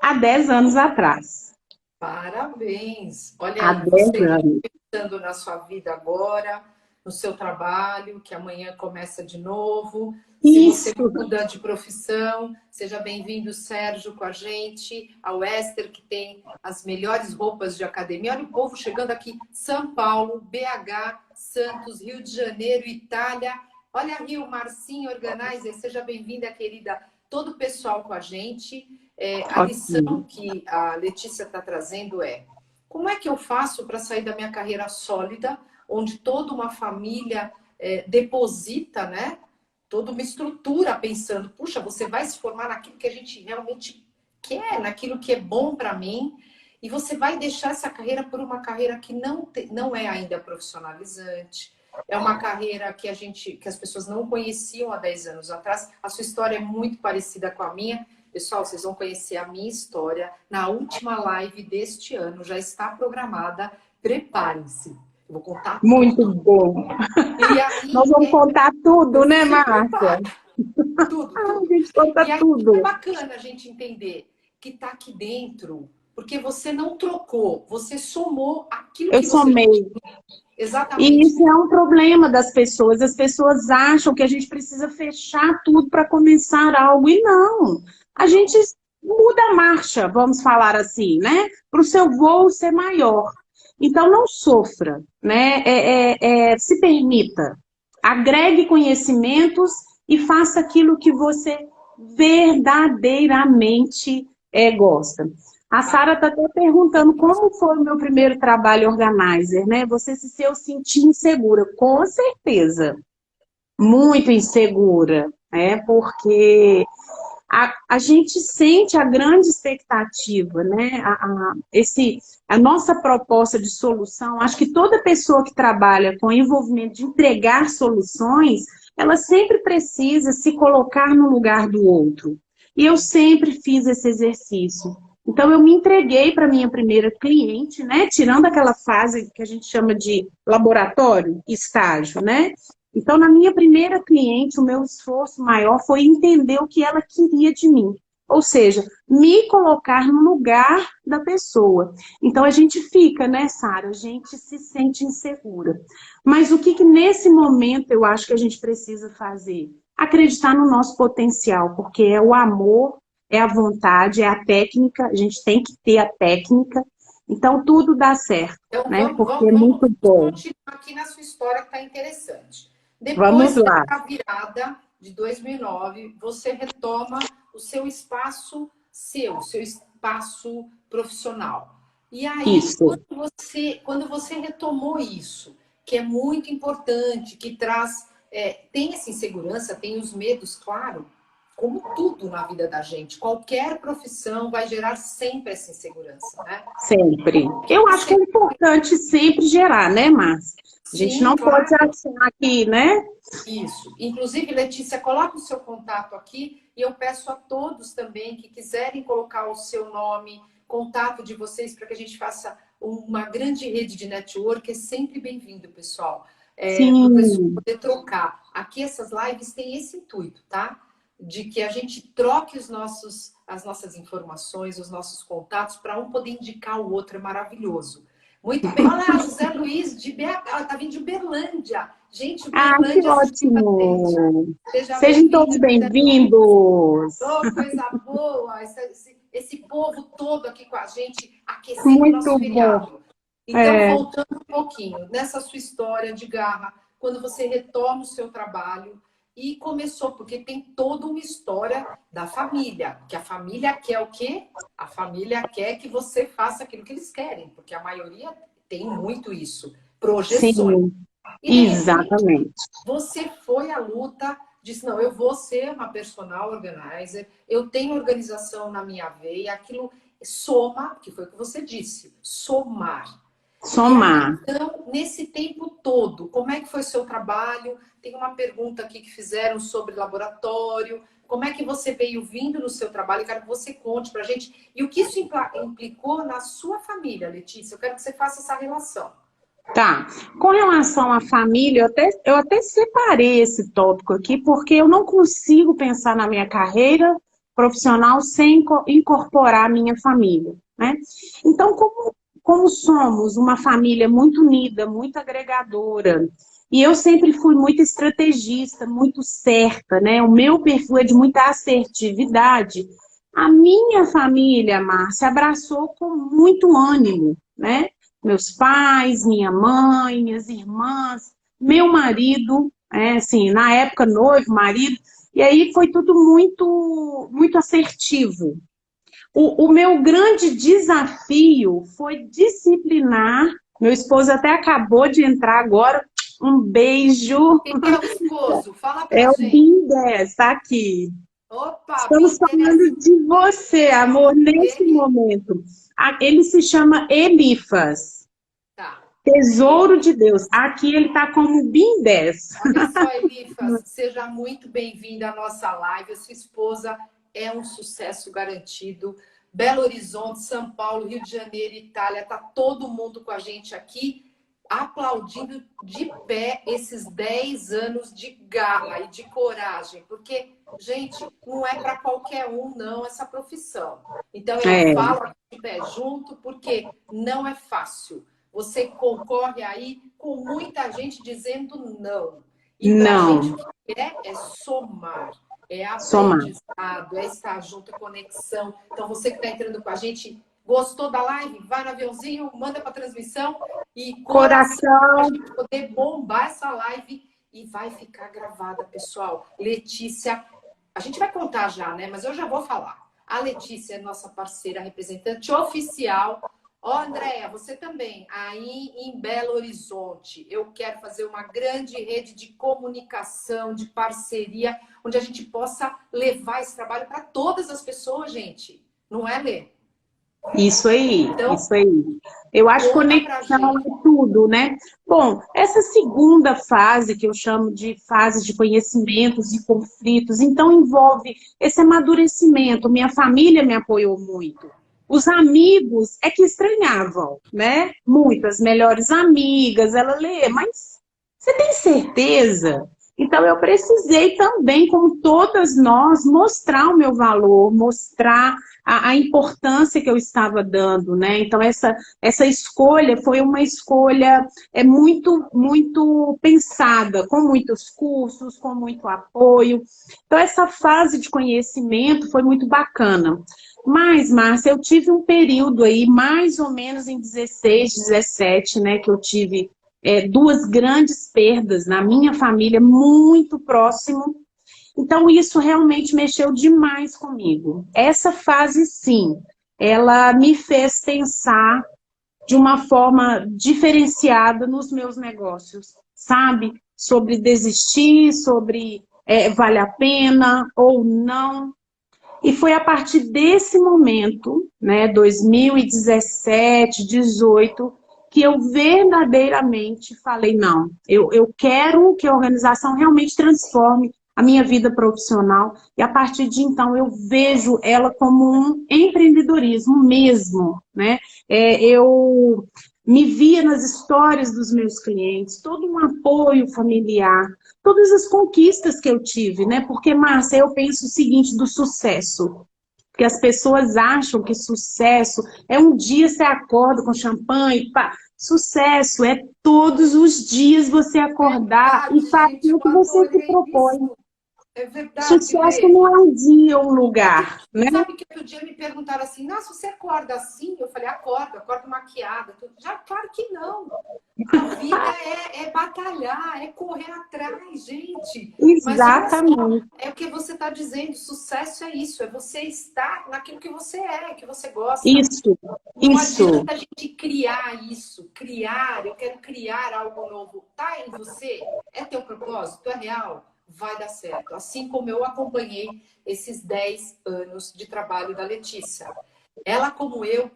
há 10 anos atrás. Parabéns! Olha Há aí, 10 você anos. pensando na sua vida agora, no seu trabalho, que amanhã começa de novo. Se você Isso. muda de profissão, seja bem-vindo, Sérgio, com a gente, ao Esther, que tem as melhores roupas de academia. Olha o povo chegando aqui, São Paulo, BH, Santos, Rio de Janeiro, Itália. Olha aí o Marcinho Organizer, seja bem-vinda, querida. Todo o pessoal com a gente. A lição Ótimo. que a Letícia está trazendo é: como é que eu faço para sair da minha carreira sólida, onde toda uma família deposita, né? Toda uma estrutura pensando, puxa, você vai se formar naquilo que a gente realmente quer, naquilo que é bom para mim, e você vai deixar essa carreira por uma carreira que não é ainda profissionalizante. É uma carreira que que as pessoas não conheciam há 10 anos atrás. A sua história é muito parecida com a minha. Pessoal, vocês vão conhecer a minha história na última live deste ano. Já está programada. Preparem-se. Eu vou contar Muito tudo. bom. E aí, Nós vamos contar tudo, né, se Márcia? prepare. Tudo, A tudo. gente conta E aí é tudo. bacana a gente entender que está aqui dentro, porque você não trocou, você somou aquilo Eu que você já somei. tinha. E Exatamente. isso é um problema das pessoas. As pessoas acham que a gente precisa fechar tudo para começar algo. E não. A gente muda a marcha, vamos falar assim, né? Para o seu voo ser maior. Então, não sofra, né? Se permita. Agregue conhecimentos e faça aquilo que você verdadeiramente gosta. A Sara está até perguntando como foi o meu primeiro trabalho organizer, né? Você se eu sentir insegura? Com certeza, muito insegura, né? Porque a gente sente a grande expectativa, né? A nossa proposta de solução, acho que toda pessoa que trabalha com envolvimento de entregar soluções, ela sempre precisa se colocar no lugar do outro. E eu sempre fiz esse exercício. Então, eu me entreguei para minha primeira cliente, né? Tirando aquela fase que a gente chama de laboratório, estágio, né? Então, na minha primeira cliente, o meu esforço maior foi entender o que ela queria de mim. Ou seja, me colocar no lugar da pessoa. Então, a gente fica, né, Sara? A gente se sente insegura. Mas o que nesse momento eu acho que a gente precisa fazer? Acreditar no nosso potencial, porque é o amor, é a vontade, é a técnica. A gente tem que ter a técnica. Então, tudo dá certo, Então, né? Porque é muito bom. continuar aqui na sua história que está interessante. Vamos Depois lá. da virada de 2009, você retoma o seu espaço seu espaço profissional. E aí, Isso. quando você retomou isso, que é muito importante, que traz, tem essa insegurança, tem os medos, claro, como tudo na vida da gente, qualquer profissão vai gerar sempre essa insegurança, né? Sempre. Eu acho que é importante sempre gerar, né, Márcia? A gente Sim, não pode claro. achar que, né? Isso. Inclusive, Letícia, coloca o seu contato aqui e eu peço a todos também que quiserem colocar o seu nome, contato de vocês, para que a gente faça uma grande rede de network. É sempre bem-vindo, pessoal. Para o pessoal Sim, poder trocar. Aqui, essas lives têm esse intuito, tá? De que a gente troque as nossas informações, os nossos contatos, para um poder indicar o outro. É maravilhoso. Muito bem. Olha lá, José Luiz de BH, ela tá vindo de Uberlândia. Gente, que Uberlândia assistindo a gente. ótimo. Seja Sejam todos bem-vindo, José Luiz. bem-vindos. Oh, coisa boa! Esse povo todo aqui com a gente, aquecendo o nosso Muito bom. feriado. Então, É, voltando um pouquinho, nessa sua história de garra, quando você retoma o seu trabalho e começou, porque tem toda uma história da família, que a família quer o quê? A família quer que você faça aquilo que eles querem, porque a maioria tem muito isso, projeções. sim, E de repente, exatamente. você foi à luta, disse, não, eu vou ser uma personal organizer, eu tenho organização na minha veia, aquilo soma, que foi o que você disse, somar. E aí, Somar. então, nesse tempo todo, como é que foi seu trabalho? Tem uma pergunta aqui que fizeram sobre laboratório. Como é que você veio vindo no seu trabalho? Eu quero que você conte para a gente. E o que isso implicou na sua família, Letícia? Eu quero que você faça essa relação. Tá. Com relação à família, eu até separei esse tópico aqui, porque eu não consigo pensar na minha carreira profissional sem incorporar a minha família, né? Então, como somos uma família muito unida, muito agregadora, e eu sempre fui muito estrategista, muito certa, né? O meu perfil é de muita assertividade. A minha família, Márcia, abraçou com muito ânimo, né? Meus pais, minha mãe, minhas irmãs, meu marido, assim, na época noivo, marido, e aí foi tudo muito, muito assertivo. O meu grande desafio foi disciplinar. Meu esposo até acabou de entrar agora. Um beijo. Quem é o esposo? Fala É pra o gente. Bim 10, tá aqui. Opa, Estamos Bindes. falando de você, É o amor, nome nesse dele? momento. Ele se chama Elifas. Tá. Tesouro Ele, de Deus. Aqui ele está como BIM 10. olha só, Elifas, seja muito bem-vinda à nossa live. A sua esposa é um sucesso garantido. Belo Horizonte, São Paulo, Rio de Janeiro, Itália, tá todo mundo com a gente aqui, aplaudindo de pé esses 10 anos de garra e de coragem, porque, gente, não é para qualquer um, não, essa profissão. Então, eu É, falo aqui de pé junto, porque não é fácil. Você concorre aí com muita gente dizendo não. E para a gente o não, que é somar, é somar. aprendizado, é estar junto, é conexão. Então, você que está entrando com a gente, gostou da live? Vai no aviãozinho, manda para a transmissão e coração para a Coração, gente poder bombar essa live e vai ficar gravada, pessoal. Letícia A gente vai contar já, né? Mas eu já vou falar. A Letícia é nossa parceira, representante oficial. Ó, Andréia, você também, aí em Belo Horizonte, eu quero fazer uma grande rede de comunicação, de parceria, onde a gente possa levar esse trabalho para todas as pessoas, gente. Não é, Lê? Isso aí, Então, isso aí. Eu acho que conta pra conexão gente. é tudo, né? Bom, essa segunda fase, que eu chamo de fase de conhecimentos e conflitos, então envolve esse amadurecimento. Minha família me apoiou muito. Os amigos é que estranhavam, né? Muitas melhores amigas, ela lê, mas você tem certeza? Então eu precisei também, como todas nós, mostrar o meu valor, mostrar a importância que eu estava dando, né? Então, essa escolha foi uma escolha muito pensada, com muitos cursos, com muito apoio. Então, essa fase de conhecimento foi muito bacana. Mas, Márcia, eu tive um período aí, mais ou menos em 16, 17, né, que eu tive duas grandes perdas na minha família, muito próximo. Então, isso realmente mexeu demais comigo. Essa fase, sim, ela me fez pensar de uma forma diferenciada nos meus negócios, sabe? Sobre desistir, sobre vale a pena ou não. E foi a partir desse momento, né, 2017, 18, que eu verdadeiramente falei, não, eu quero que a organização realmente transforme a minha vida profissional, e a partir de então eu vejo ela como um empreendedorismo mesmo, né? Eu me via nas histórias dos meus clientes, todo um apoio familiar, todas as conquistas que eu tive, né? Porque, Márcia, eu penso o seguinte do sucesso. Porque as pessoas acham que sucesso é um dia você acorda com champanhe, pá. Sucesso é todos os dias você acordar e Verdade, gente, fazer o eu que você se adorei propõe. isso. É verdade, Sucesso Lê. não é um dia ou um É que, lugar, né? sabe que outro dia me perguntaram assim, nossa, você acorda assim? Eu falei, acordo maquiada. Tudo. Já, claro que não. A vida é batalhar, é correr atrás, gente. Mas olha só, Exatamente. é o que você está dizendo, sucesso é isso, é você estar naquilo que você é, que você gosta. Isso, Não isso. adianta a gente criar isso, eu quero criar algo novo. Tá em você? É teu propósito? É real? Vai dar certo. Assim como eu acompanhei esses 10 anos de trabalho da Letícia. Ela, como eu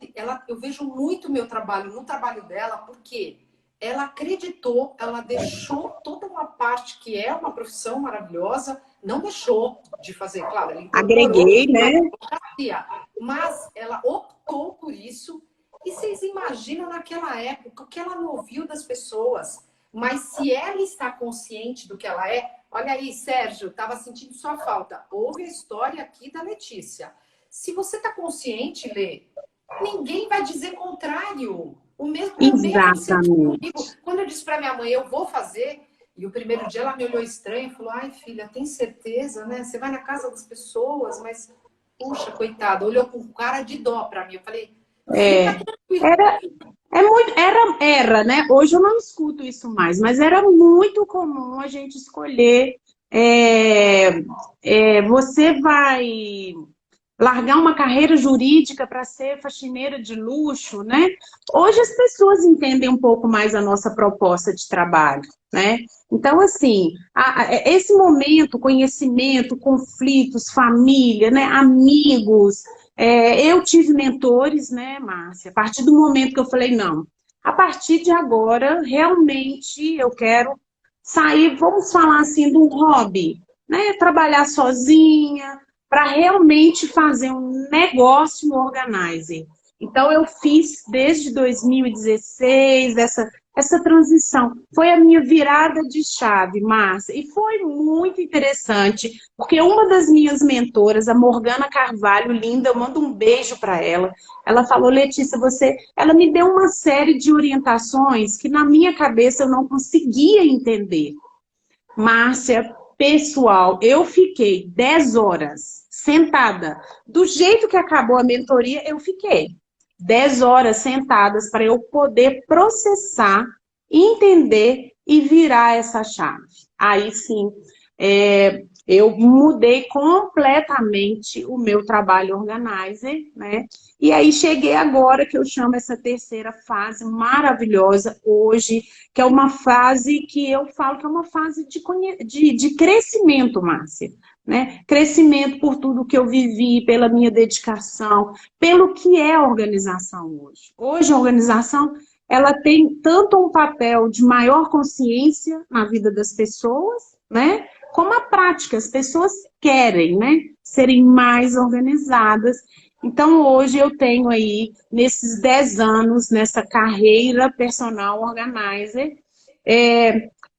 vejo muito meu trabalho no trabalho dela, porque ela acreditou, ela deixou toda uma parte que é uma profissão maravilhosa, não deixou de fazer, claro, ela incorporou Agreguei, a né? advocacia, mas ela optou por isso. E vocês imaginam naquela época o que ela não ouviu das pessoas? Mas se ela está consciente do que ela é, olha aí, Sérgio, estava sentindo sua falta. Ouve a história aqui da Letícia. Se você está consciente, Lê, ninguém vai dizer contrário. O mesmo também aconteceu aqui Exatamente. comigo. Quando eu disse para minha mãe, eu vou fazer, e o primeiro dia ela me olhou estranho e falou: ai, filha, tem certeza, né? Você vai na casa das pessoas, mas, puxa, coitada, olhou com cara de dó para mim. Eu falei: fica É, tranquila. era, era, né? Hoje eu não escuto isso mais, mas era muito comum a gente escolher. é, Você vai largar uma carreira jurídica para ser faxineira de luxo, né? Hoje as pessoas entendem um pouco mais a nossa proposta de trabalho, né? Então, assim, esse momento, conhecimento, conflitos, família, né? Amigos, eu tive mentores, né, Márcia? A partir do momento que eu falei, não, a partir de agora, realmente eu quero sair, vamos falar assim, de um hobby, né? Trabalhar sozinha, para realmente fazer um negócio no organizer. Então, eu fiz desde 2016 essa transição. Foi a minha virada de chave, Márcia, e foi muito interessante, porque uma das minhas mentoras, a Morgana Carvalho, linda, eu mando um beijo para ela. Ela falou, Letícia, ela me deu uma série de orientações que na minha cabeça eu não conseguia entender. Márcia, pessoal, eu fiquei 10 horas sentada. Do jeito que acabou a mentoria, eu fiquei 10 horas sentadas para eu poder processar, entender e virar essa chave. Aí sim, Eu mudei completamente o meu trabalho organizer, né? E aí cheguei agora, que eu chamo essa terceira fase maravilhosa hoje, que é uma fase que eu falo que é uma fase de crescimento, Márcia, né? Crescimento por tudo que eu vivi, pela minha dedicação, pelo que é a organização hoje. Hoje a organização, ela tem tanto um papel de maior consciência na vida das pessoas, né? Como a prática, as pessoas querem, né, serem mais organizadas. Então, hoje eu tenho aí, nesses 10 anos, nessa carreira personal organizer,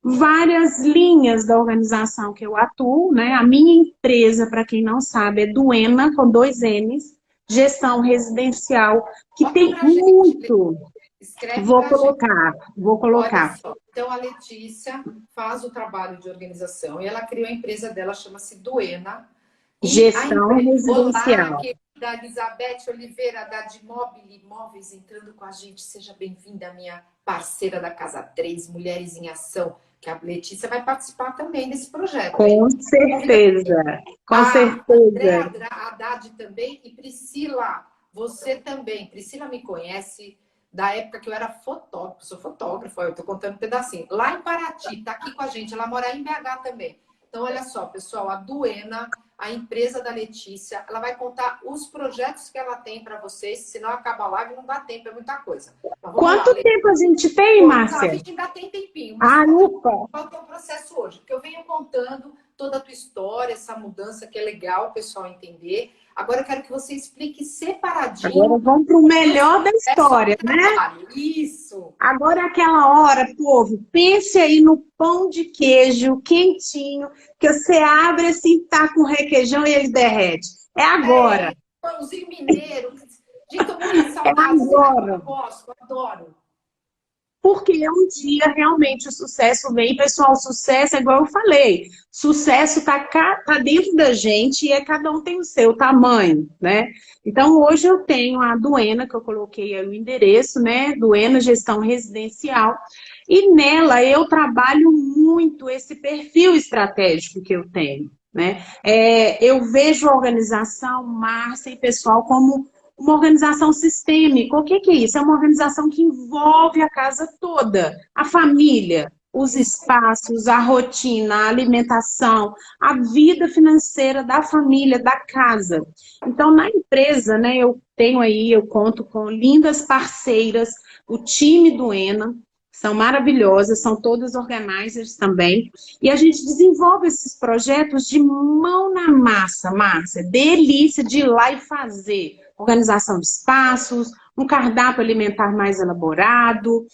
várias linhas da organização que eu atuo, né? A minha empresa, para quem não sabe, é Duena, com 2 N's, gestão residencial, que Bota tem pra gente. muito. Escreve Vou pra gente. colocar, vou Olha colocar. só. Então, a Letícia faz o trabalho de organização e ela criou a empresa dela, chama-se Duena. E a Gestão empresa. Olá, residencial. querida Elizabeth Oliveira, da Dimobile Imóveis, entrando com a gente. Seja bem-vinda, minha parceira da Casa 3, Mulheres em Ação, que a Letícia vai participar também desse projeto, hein? Com certeza, com A Andréa certeza. Haddad também e Priscila, você também. Priscila me conhece da época que eu era fotógrafo, sou fotógrafa, eu tô contando um pedacinho. Lá em Paraty, tá aqui com a gente, ela mora em BH também. Então, olha só, pessoal, a Duena, a empresa da Letícia, ela vai contar os projetos que ela tem para vocês, senão acaba a live e não dá tempo, é muita coisa. Mas vamos lá, Quanto tempo a gente tem, Não, a Márcia? gente ainda tem tempinho, mas Ah, ufa! qual que é o processo hoje? Porque eu venho contando toda a tua história, essa mudança que é legal o pessoal entender. Agora eu quero que você explique separadinho Agora vamos para o melhor da história, o né? trabalho. Isso. Agora é aquela hora, povo, pense aí no pão de queijo quentinho, que você abre assim, tá com requeijão e ele derrete. É agora, Pãozinho mineiro. Gente, tô morrendo de é saudade. agora. Eu gosto, adoro. Porque um dia realmente o sucesso vem, pessoal, sucesso é igual eu falei, sucesso tá dentro da gente e cada um tem o seu tamanho, né? Então hoje eu tenho a Duena, que eu coloquei aí o endereço, né? Duena Gestão Residencial, e nela eu trabalho muito esse perfil estratégico que eu tenho, né? Eu vejo a organização, Márcia e pessoal, como uma organização sistêmica. O que é isso? É uma organização que envolve a casa toda, a família, os espaços, a rotina, a alimentação, a vida financeira da família, da casa. Então, na empresa, né, eu conto com lindas parceiras, o time do ENA, são maravilhosas, são todas organizers também. E a gente desenvolve esses projetos de mão na massa, Márcia. Delícia de ir lá e fazer. Organização de espaços, um cardápio alimentar mais elaborado,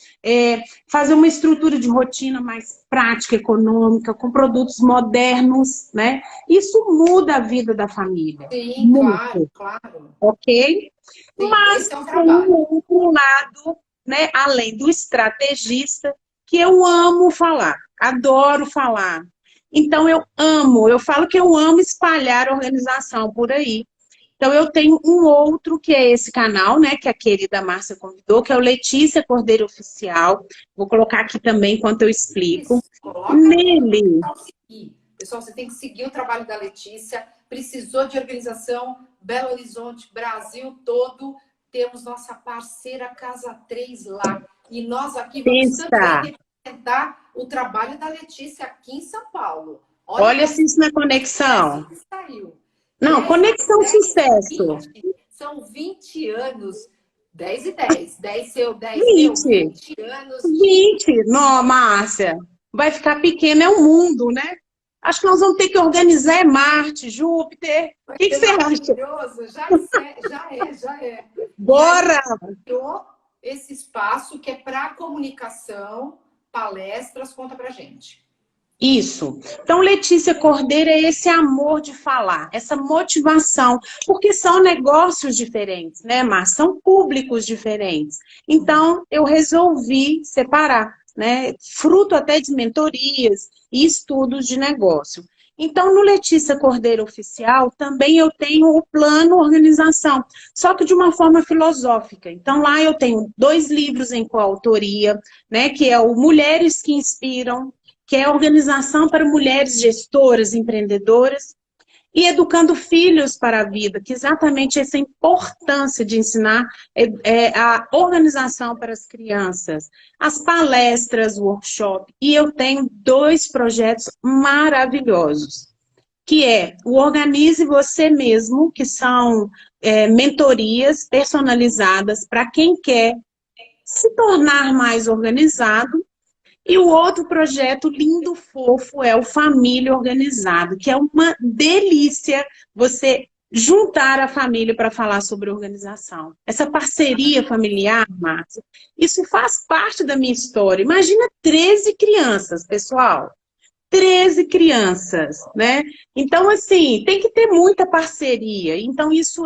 fazer uma estrutura de rotina mais prática, econômica, com produtos modernos, né? Isso muda a vida da família. Sim, claro, Muito, claro. ok? Sim, Mas esse é um tem um trabalho. outro lado, né, além do estrategista, que eu amo falar, adoro falar. Então eu falo que eu amo espalhar a organização por aí. Então eu tenho um outro que é esse canal, né, que a querida Márcia convidou, que é o Letícia Cordeiro Oficial. Vou colocar aqui também enquanto eu explico. Isso, coloca aqui para o Nele, pessoal seguir. Pessoal, você tem que seguir o trabalho da Letícia. Precisou de organização, Belo Horizonte, Brasil todo. Temos nossa parceira Casa 3 lá. E nós aqui vamos pensa, também representar o trabalho da Letícia aqui em São Paulo. olha Olha se isso na sucesso conexão. que saiu. Não, 10 mais conexão 10 são sucesso. 20. São 20 anos. 10 e 10. 10 seu, 10 meu. 20. 20 anos de 20. Não, Márcia, vai ficar pequeno, é o mundo, né? Acho que nós vamos ter que organizar Marte, Júpiter. O vai que ser você acha? maravilhoso. Já é. E aí Bora! criou esse espaço que é para comunicação, palestras. Conta pra gente. Isso. Então, Letícia Cordeiro é esse amor de falar, essa motivação, porque são negócios diferentes, né, Márcia? São públicos diferentes. Então, eu resolvi separar, né? Fruto até de mentorias e estudos de negócio. Então, no Letícia Cordeiro Oficial, também eu tenho o plano organização, só que de uma forma filosófica. Então, lá eu tenho 2 livros em coautoria, né, que é o Mulheres que Inspiram que é Organização para Mulheres Gestoras, Empreendedoras, e Educando Filhos para a Vida, que exatamente essa importância de ensinar a organização para as crianças, as palestras, workshop. E eu tenho 2 projetos maravilhosos, que é o Organize Você Mesmo, que são mentorias personalizadas para quem quer se tornar mais organizado. E o outro projeto lindo, fofo, é o Família Organizado, que é uma delícia você juntar a família para falar sobre organização. Essa parceria familiar, Márcia, isso faz parte da minha história. Imagina 13 crianças, pessoal. 13 crianças, né? Então, assim, tem que ter muita parceria. Então, isso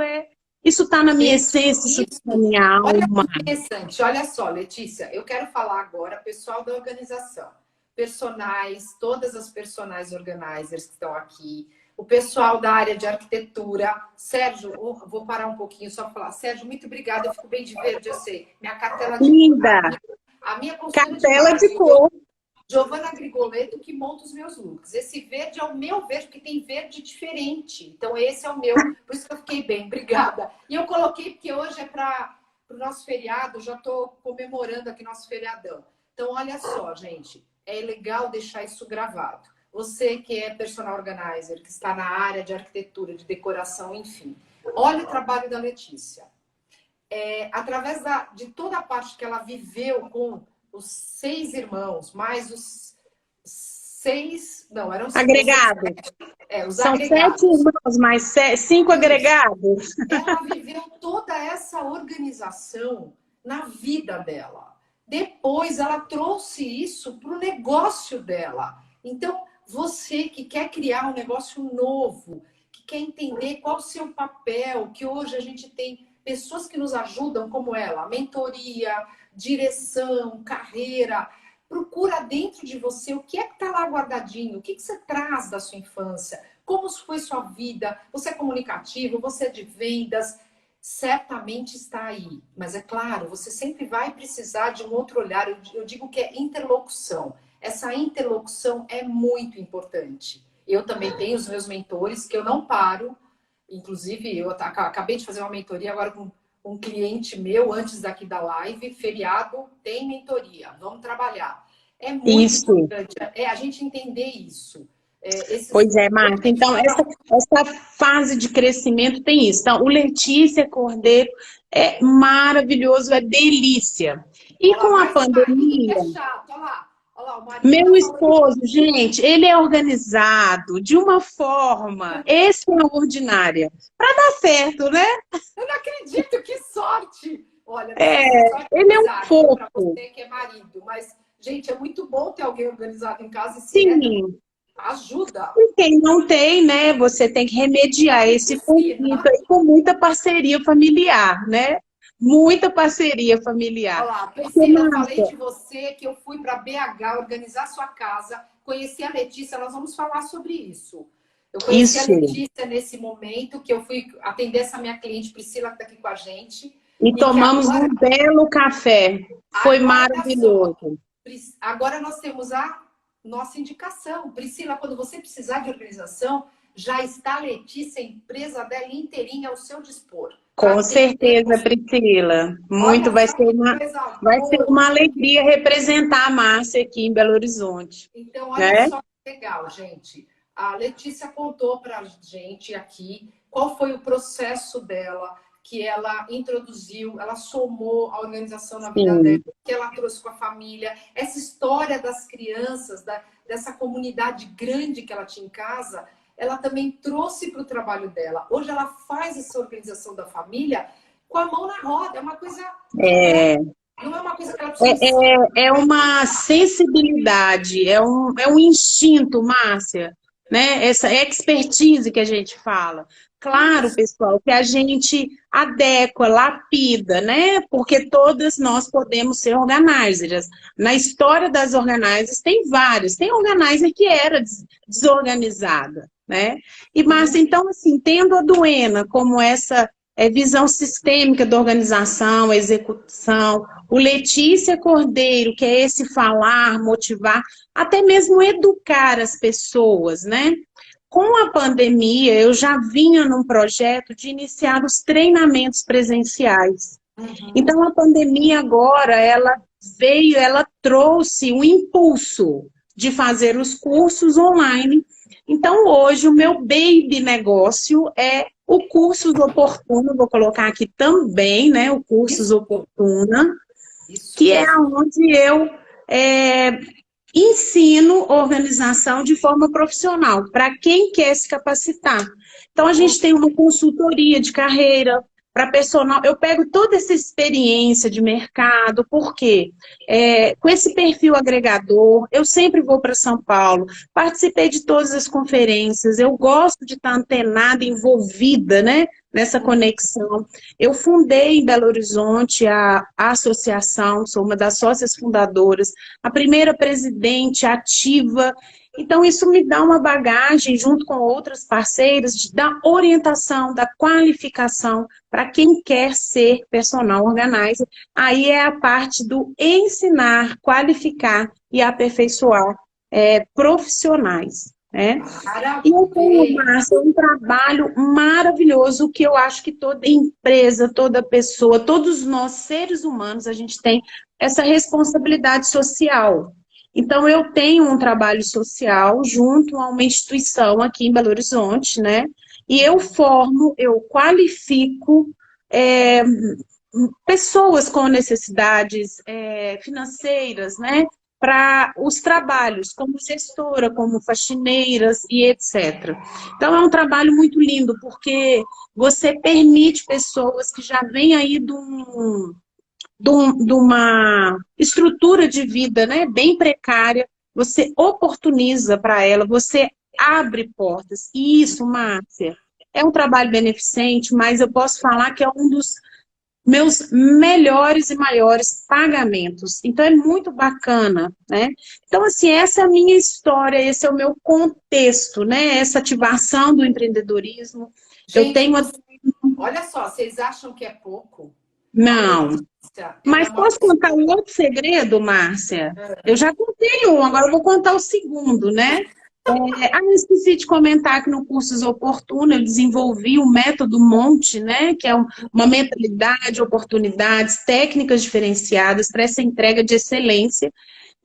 está na minha essência, isso está na minha Olha alma. que interessante, olha só, Letícia, eu quero falar agora, pessoal da organização, personagens, todas as personagens organizers que estão aqui, o pessoal da área de arquitetura. Sérgio, vou parar um pouquinho só para falar. Sérgio, muito obrigada, eu fico bem de verde, eu sei. Minha cartela de Linda! A minha consultora Cartela de cor. Giovana Grigoletto, que monta os meus looks. Esse verde é o meu verde, porque tem verde diferente. Então, esse é o meu. Por isso que eu fiquei bem, obrigada. E eu coloquei, porque hoje é para o nosso feriado, já estou comemorando aqui nosso feriadão. Então, olha só, gente, é legal deixar isso gravado. Você que é personal organizer, que está na área de arquitetura, de decoração, enfim. Olha o trabalho da Letícia. Através de toda a parte que ela viveu com os 6 irmãos, mais os 6... Não, eram 5 agregados. Os São agregados. 7 irmãos, mais 5 agregados. Ela viveu toda essa organização na vida dela. Depois, ela trouxe isso para o negócio dela. Então, você que quer criar um negócio novo, que quer entender qual o seu papel, que hoje a gente tem pessoas que nos ajudam, como ela, mentoria, direção, carreira. Procura dentro de você o que é que está lá guardadinho, o que você traz da sua infância, como foi sua vida, você é comunicativo, você é de vendas, certamente está aí. Mas é claro, você sempre vai precisar de um outro olhar. Eu digo que é interlocução. Essa interlocução é muito importante. Eu também tenho os meus mentores que eu não paro. Inclusive, eu acabei de fazer uma mentoria agora com um cliente meu, antes daqui da live. Feriado tem mentoria, vamos trabalhar. É muito importante a gente entender isso. Pois é, Marta. Então, essa fase de crescimento tem isso. Então, o Letícia Cordeiro é maravilhoso, é delícia. E com a pandemia... É chato, olha lá. Meu esposo, gente, ele é organizado de uma forma extraordinária. Para dar certo, né? Eu não acredito, que sorte! Olha, ele é um fofo. Para você que é marido, mas, gente, é muito bom ter alguém organizado em casa. Sim. Ajuda. E quem não tem, né? Você tem que remediar esse conflito aí com muita parceria familiar, né? Muita parceria familiar. Olha lá, Priscila, eu falei de você que eu fui para BH organizar sua casa, conheci a Letícia, nós vamos falar sobre isso. Eu conheci a Letícia nesse momento que eu fui atender essa minha cliente, Priscila, que está aqui com a gente. E tomamos um belo café. Foi maravilhoso. Agora nós temos a nossa indicação. Priscila, quando você precisar de organização, já está a Letícia, a empresa dela inteirinha ao seu dispor. Com certeza, Priscila. Muito, vai ser uma alegria representar a Márcia aqui em Belo Horizonte. Então, olha só que legal, gente. A Letícia contou para a gente aqui qual foi o processo dela, que ela introduziu, ela somou a organização na vida dela, que ela trouxe com a família, essa história das crianças, dessa comunidade grande que ela tinha em casa, ela também trouxe para o trabalho dela. Hoje ela faz essa organização da família com a mão na roda. É uma coisa... Não é uma coisa que ela precisa... É uma sensibilidade, é um instinto, Márcia, né? Essa expertise que a gente fala. Claro, pessoal, que a gente adequa, lapida, né? Porque todas nós podemos ser organizers. Na história das organizers tem vários. Tem organizer que era desorganizada, né? E, Márcia, então, assim, tendo a Duena como essa visão sistêmica da organização, execução, o Letícia Cordeiro, que é esse falar, motivar, até mesmo educar as pessoas, né? Com a pandemia, eu já vinha num projeto de iniciar os treinamentos presenciais. Uhum. Então, a pandemia agora, ela trouxe um impulso de fazer os cursos online. Então, hoje, o meu baby negócio é o Cursos Oportuna, vou colocar aqui também, né, o Cursos Isso, Oportuna, isso que é mesmo. onde eu é, ensino organização de forma profissional, para quem quer se capacitar. Então, a gente tem uma consultoria de carreira para personal. Eu pego toda essa experiência de mercado, porque com esse perfil agregador, eu sempre vou para São Paulo, participei de todas as conferências, eu gosto de estar antenada, envolvida, né, nessa conexão. Eu fundei em Belo Horizonte a associação, sou uma das sócias fundadoras, a primeira presidente ativa. Então, isso me dá uma bagagem, junto com outras parceiras, da orientação, da qualificação para quem quer ser personal organizer. Aí é a parte do ensinar, qualificar e aperfeiçoar profissionais. Né? E eu tenho, Parabéns. Márcia, um trabalho maravilhoso que eu acho que toda empresa, toda pessoa, todos nós, seres humanos, a gente tem essa responsabilidade social. Então, eu tenho um trabalho social junto a uma instituição aqui em Belo Horizonte, né? E eu formo, eu qualifico é, pessoas com necessidades financeiras, né? Para os trabalhos, como gestora, como faxineiras e etc. Então, é um trabalho muito lindo, porque você permite pessoas que já vêm aí de uma estrutura de vida, né, bem precária, você oportuniza para ela, você abre portas. E isso, Márcia, é um trabalho beneficente, mas eu posso falar que é um dos meus melhores e maiores pagamentos. Então, é muito bacana, né? Então, assim, essa é a minha história, esse é o meu contexto, né? Essa ativação do empreendedorismo. Eu Gente, tenho... olha só, vocês acham que é pouco? A Não. Letícia, ela é Mas uma posso contar pessoa. um outro segredo, Márcia? Eu já contei um, agora eu vou contar o segundo, né? Eu esqueci de comentar que no Cursos Oportuno eu desenvolvi o método Monte, né? Que é uma mentalidade, oportunidades, técnicas diferenciadas para essa entrega de excelência.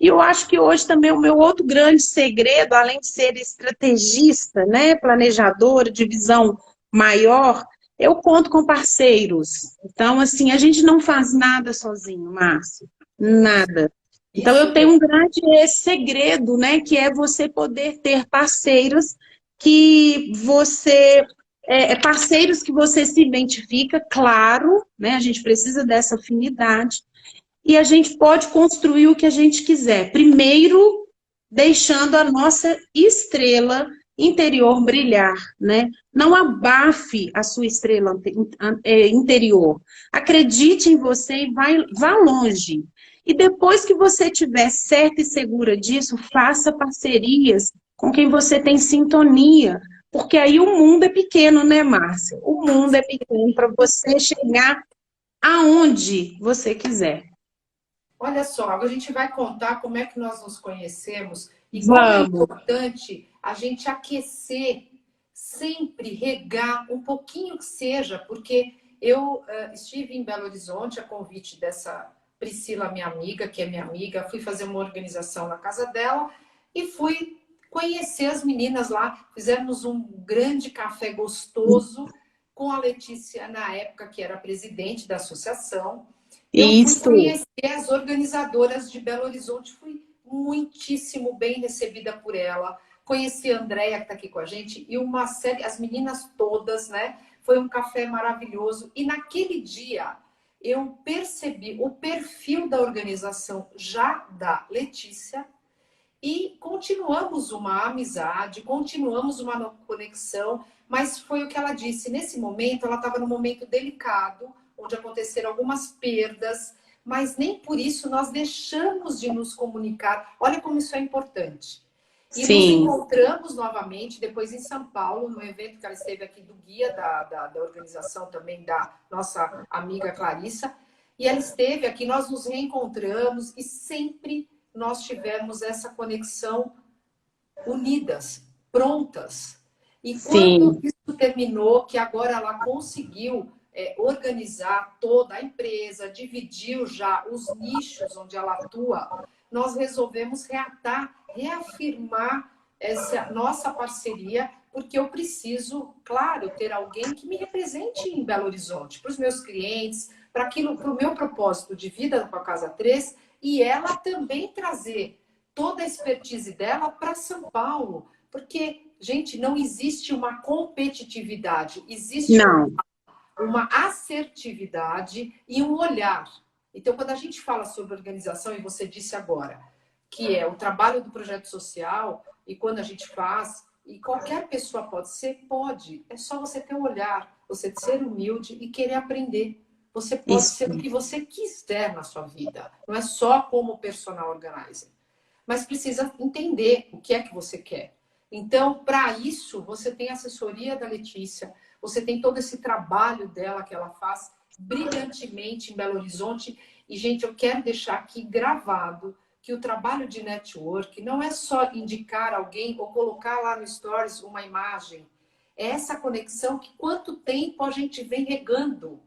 E eu acho que hoje também o meu outro grande segredo, além de ser estrategista, né? Planejadora, de visão maior, eu conto com parceiros. Então, assim, a gente não faz nada sozinho, Márcio. Nada. Então, eu Isso tenho mesmo. um grande segredo, né? Que é você poder ter parceiros que você... parceiros que você se identifica, claro, né? A gente precisa dessa afinidade. E a gente pode construir o que a gente quiser. Primeiro, deixando a nossa estrela interior brilhar, né? Não abafe a sua estrela interior. Acredite em você e vá longe. E depois que você estiver certa e segura disso, faça parcerias com quem você tem sintonia. Porque aí o mundo é pequeno, né, Márcia? O mundo é pequeno para você chegar aonde você quiser. Olha só, agora a gente vai contar como é que nós nos conhecemos e como é Vamos. importante a gente aquecer, sempre regar um pouquinho que seja, porque eu estive em Belo Horizonte a convite dessa Priscila, minha amiga, que é minha amiga, fui fazer uma organização na casa dela e fui conhecer as meninas lá. Fizemos um grande café gostoso com a Letícia, na época que era presidente da associação. Eu fui Isso. conhecer as organizadoras de Belo Horizonte, fui muitíssimo bem recebida por ela. Conheci a Andréia, que está aqui com a gente, e uma série, as meninas todas, né? Foi um café maravilhoso. E naquele dia eu percebi o perfil da organização já da Letícia e continuamos uma amizade, continuamos uma conexão, mas foi o que ela disse. Nesse momento, ela estava num momento delicado, onde aconteceram algumas perdas, mas nem por isso nós deixamos de nos comunicar. Olha como isso é importante. E nos Sim, encontramos novamente, depois em São Paulo, no evento que ela esteve aqui do guia da organização também, da nossa amiga Clarissa. E ela esteve aqui, nós nos reencontramos e sempre nós tivemos essa conexão unidas, prontas. E quando sim, isso terminou, que agora ela conseguiu organizar toda a empresa, dividiu já os nichos onde ela atua, nós resolvemos reatar, reafirmar essa nossa parceria, porque eu preciso, claro, ter alguém que me represente em Belo Horizonte, para os meus clientes, para aquilo, para o meu propósito de vida com a Casa 3, e ela também trazer toda a expertise dela para São Paulo. Porque, gente, não existe uma competitividade, existe não, uma assertividade e um olhar. Então, quando a gente fala sobre organização, e você disse agora, que é o trabalho do projeto social, e quando a gente faz, e qualquer pessoa pode ser, pode. É só você ter um olhar, você ser humilde e querer aprender. Você pode isso, ser o que você quiser na sua vida. Não é só como personal organizer. Mas precisa entender o que é que você quer. Então, para isso, você tem a assessoria da Letícia, você tem todo esse trabalho dela que ela faz brilhantemente em Belo Horizonte. E, gente, eu quero deixar aqui gravado que o trabalho de network não é só indicar alguém ou colocar lá no Stories uma imagem. É essa conexão que quanto tempo a gente vem regando?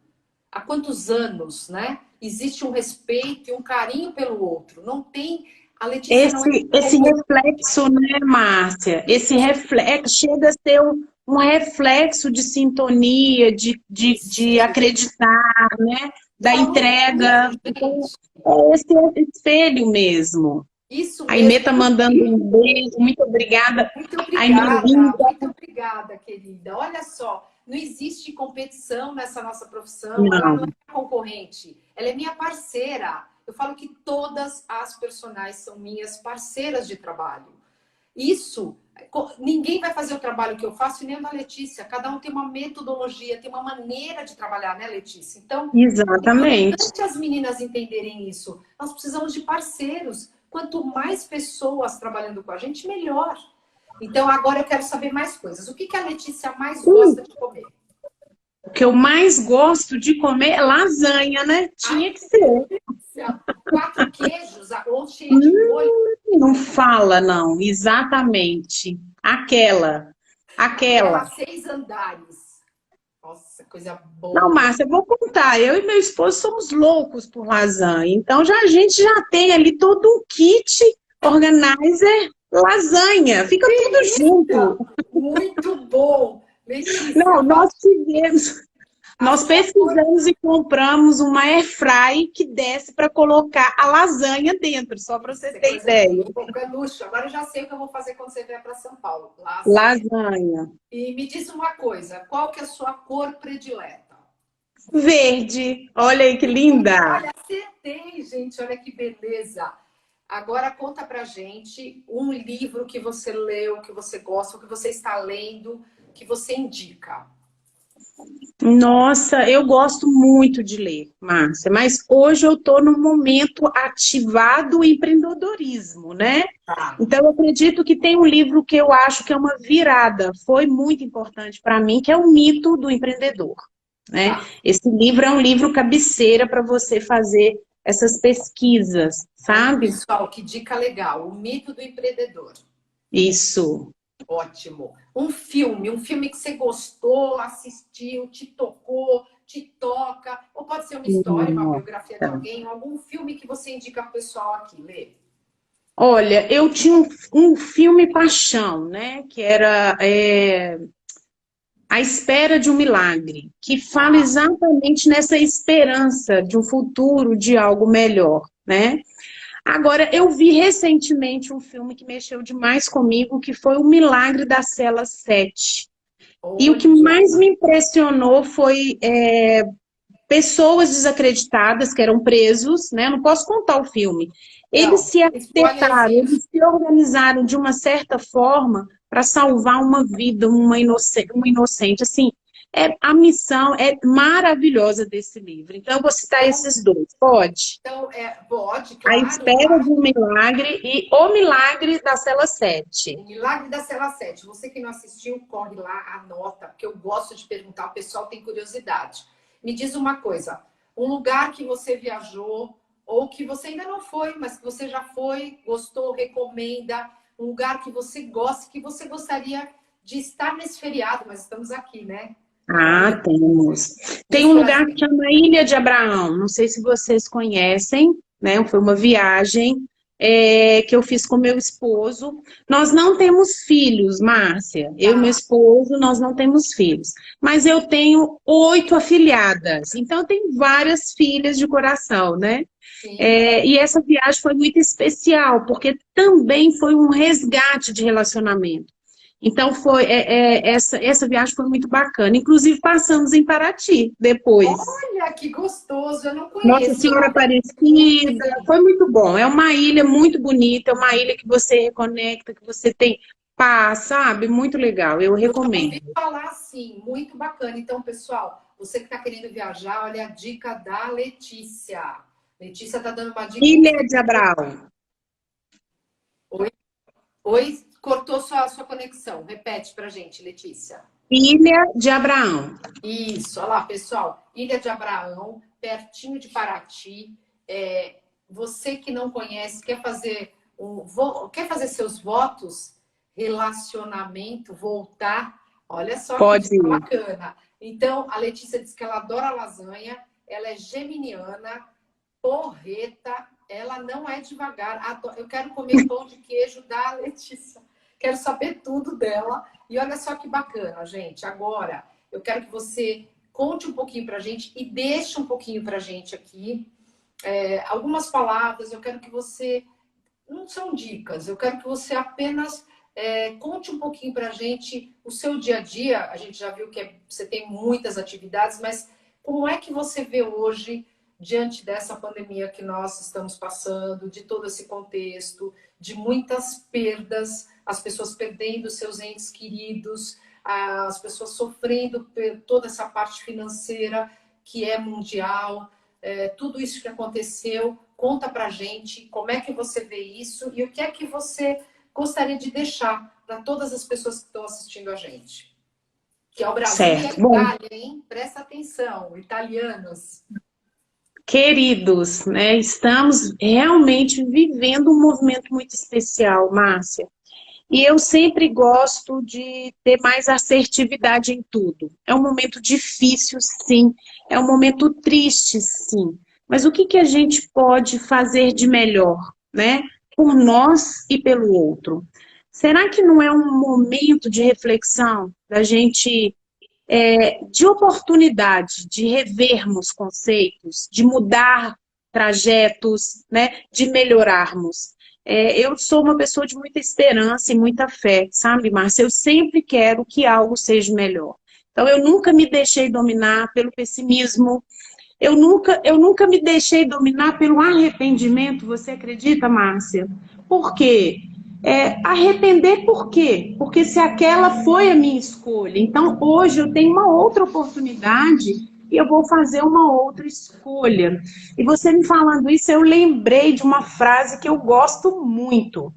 Há quantos anos, né? Existe um respeito e um carinho pelo outro. Não tem. A Letícia não é esse reflexo, né, Márcia? Esse reflexo chega a ser um reflexo de sintonia, de isso. acreditar, né? Da Falou entrega. tudo, Então, gente. é esse espelho mesmo. Isso A Inê mesmo. tá mandando um beijo, muito obrigada. A Inê linda. Muito obrigada, querida. Olha só, não existe competição nessa nossa profissão, ela Não, não é concorrente, ela é minha parceira. Eu falo que todas as personagens são minhas parceiras de trabalho. Isso, ninguém vai fazer o trabalho que eu faço e nem o da Letícia. Cada um tem uma metodologia, tem uma maneira de trabalhar, né, Letícia? Então, é exatamente. importante as meninas entenderem isso. Nós precisamos de parceiros. Quanto mais pessoas trabalhando com a gente, melhor. Então, agora eu quero saber mais coisas. O que a Letícia mais gosta de comer? O que eu mais gosto de comer é lasanha, né? Ai, Tinha que que ser. delícia! 4 queijos, ou cheia de molho. Não fala, não. Exatamente. Aquela Aquela. 6 andares. Nossa, coisa Não, boa. Márcia, eu vou contar. Eu e meu esposo somos loucos por lasanha. Então, a gente já tem ali todo um kit organizer lasanha. Fica tudo Delícia! junto. Muito bom. Letícia, Não, nós tivemos. a Nós sua cor. pesquisamos e compramos uma airfry que desce para colocar a lasanha dentro, só para você Isso é ter coisa de ideia. luxo. Agora eu já sei o que eu vou fazer quando você vier para São Paulo. Lasanha. Lasanha. E me diz uma coisa, qual que é a sua cor predileta? Verde. Olha aí que linda. Olha, acertei, gente. Olha que beleza. Agora conta pra gente um livro que você leu, que você gosta, o que você está lendo, que você indica. Nossa, eu gosto muito de ler, Márcia, mas hoje eu estou no momento ativado empreendedorismo, né? Tá, Então, eu acredito que tem um livro que eu acho que é uma virada, foi muito importante para mim, que é O Mito do Empreendedor, né? tá. Esse livro é um livro cabeceira para você fazer essas pesquisas, Aí, sabe? pessoal, que dica legal. O mito do empreendedor. Isso. Ótimo. Um filme que você gostou, assistiu, te tocou, te toca, ou pode ser uma história, uma biografia de Nossa. alguém, algum filme que você indica para o pessoal aqui, Lê. Olha, eu tinha um filme paixão, né? Que era A Espera de um Milagre, que fala Tá. exatamente nessa esperança de um futuro, de algo melhor, né? Agora, eu vi recentemente um filme que mexeu demais comigo, que foi O Milagre da Cela 7. E o que Olha, mais me impressionou foi pessoas desacreditadas que eram presos, né? Eu não posso contar o filme. Eles não, se afetaram, spoilerzinho. eles se organizaram de uma certa forma para salvar uma vida, uma inocente, assim. A missão é maravilhosa desse livro. Então, eu vou citar esses dois, pode? Então, pode, A claro, Espera de claro. um Milagre e O Milagre da Cela O 7. Milagre da Cela 7. Você que não assistiu, corre lá, anota, porque eu gosto de perguntar, o pessoal tem curiosidade. Me diz uma coisa, um lugar que você viajou, ou que você ainda não foi, mas que você já foi, gostou, recomenda, um lugar que você gosta, que você gostaria de estar nesse feriado, mas estamos aqui, né? Ah, temos. Tem Diz um pra lugar que gente. chama Ilha de Abraão. Não sei se vocês conhecem, né? Foi uma viagem que eu fiz com meu esposo. Nós não temos filhos, Márcia. Eu e meu Tá, esposo, nós não temos filhos. Mas eu tenho 8 afilhadas. Então, eu tenho várias filhas de coração, né? sim. E essa viagem foi muito especial, porque também foi um resgate de relacionamento. Então, essa viagem foi muito bacana. Inclusive, passamos em Paraty depois. Olha, que gostoso, eu não Nossa conheço, eu Senhora até fico muito Aparecida, foi feliz. muito bom. É uma ilha muito bonita, é uma ilha que você reconecta, que você tem paz, sabe? Muito legal, eu Eu já ouvi recomendo. falar assim, muito bacana. Então, pessoal, você que está querendo viajar, olha a dica da Letícia. Letícia está dando uma dica Ilha de incrível. Abraão. Oi, oi, cortou sua conexão. Repete para gente, Letícia. Ilha de Abraão. Isso, olha lá, pessoal. Ilha de Abraão, pertinho de Paraty. Você que não conhece, quer fazer seus votos, relacionamento, voltar. Olha só que Pode dica ir. bacana. Então, a Letícia diz que ela adora lasanha, ela é geminiana, porreta, ela não é devagar. Eu quero comer pão de queijo da Letícia. Quero saber tudo dela. E olha só que bacana, gente. Agora, eu quero que você conte um pouquinho pra gente e deixe um pouquinho pra gente aqui. Algumas palavras, eu quero que você. Não são dicas, eu quero que você apenas conte um pouquinho pra gente o seu dia a dia. A gente já viu que você tem muitas atividades, mas como é que você vê hoje, diante dessa pandemia que nós estamos passando, de todo esse contexto, de muitas perdas, as pessoas perdendo seus entes queridos, as pessoas sofrendo por toda essa parte financeira que é mundial, tudo isso que aconteceu, conta pra gente como é que você vê isso e o que é que você gostaria de deixar para todas as pessoas que estão assistindo a gente. Que é o Brasil e a Certo. Bom, Itália, hein? Presta atenção, italianos. queridos, né? Estamos realmente vivendo um movimento muito especial, Márcia. E eu sempre gosto de ter mais assertividade em tudo. É um momento difícil, sim. É um momento triste, sim. Mas o que que a gente pode fazer de melhor, né? Por nós e pelo outro. Será que não é um momento de reflexão da gente de oportunidade de revermos conceitos, de mudar trajetos, né, de melhorarmos. Eu sou uma pessoa de muita esperança e muita fé, sabe, Márcia? Eu sempre quero que algo seja melhor. Então, eu nunca me deixei dominar pelo pessimismo, eu nunca me deixei dominar pelo arrependimento, você acredita, Márcia? Por quê? Arrepender por quê? Porque se aquela foi a minha escolha, então hoje eu tenho uma outra oportunidade e eu vou fazer uma outra escolha. E você me falando isso, eu lembrei de uma frase que eu gosto muito.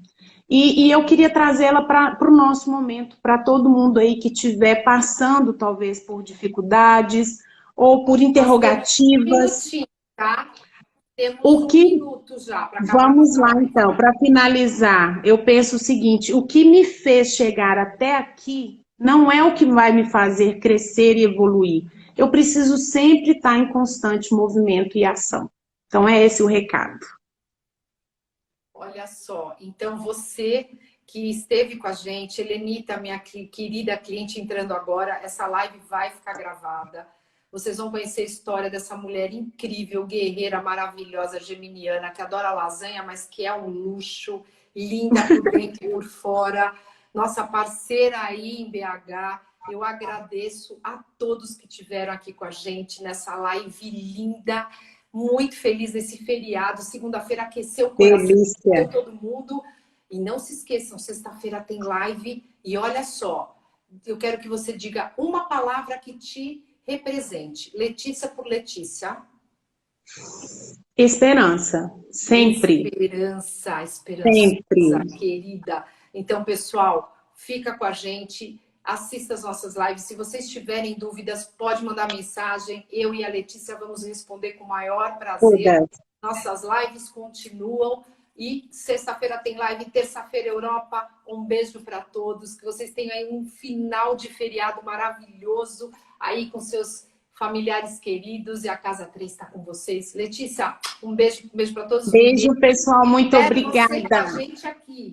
E eu queria trazê-la para o nosso momento, para todo mundo aí que estiver passando, talvez, por dificuldades ou por Nós temos um interrogativas. minutinho, tá? Temos O um que minuto já para acabar a Vamos nossa lá, live. então, para finalizar, eu penso o seguinte: o que me fez chegar até aqui não é o que vai me fazer crescer e evoluir. Eu preciso sempre estar em constante movimento e ação. Então, é esse o recado. Olha só, então você que esteve com a gente, Helenita, minha querida cliente entrando agora, essa live vai ficar gravada. Vocês vão conhecer a história dessa mulher incrível, guerreira, maravilhosa, geminiana, que adora lasanha, mas que é um luxo, linda por dentro e por fora. Nossa parceira aí em BH. Eu agradeço a todos que estiveram aqui com a gente nessa live linda. Muito feliz nesse feriado. Segunda-feira aqueceu o coração Delícia. de todo mundo. E não se esqueçam, sexta-feira tem live. E olha só, eu quero que você diga uma palavra que te represente. Letícia por Letícia. Esperança. Sempre. Esperança, esperança, Sempre. querida. Então, pessoal, fica com a gente, assista as nossas lives. Se vocês tiverem dúvidas, pode mandar mensagem. Eu e a Letícia vamos responder com o maior prazer. Todas. Nossas lives continuam. E sexta-feira tem live, terça-feira Europa. Um beijo para todos. Que vocês tenham aí um final de feriado maravilhoso aí com seus familiares queridos, e a Casa 3 está com vocês. Letícia, um beijo para todos. Beijo, pessoal. Muito Espero você com a obrigada. gente aqui.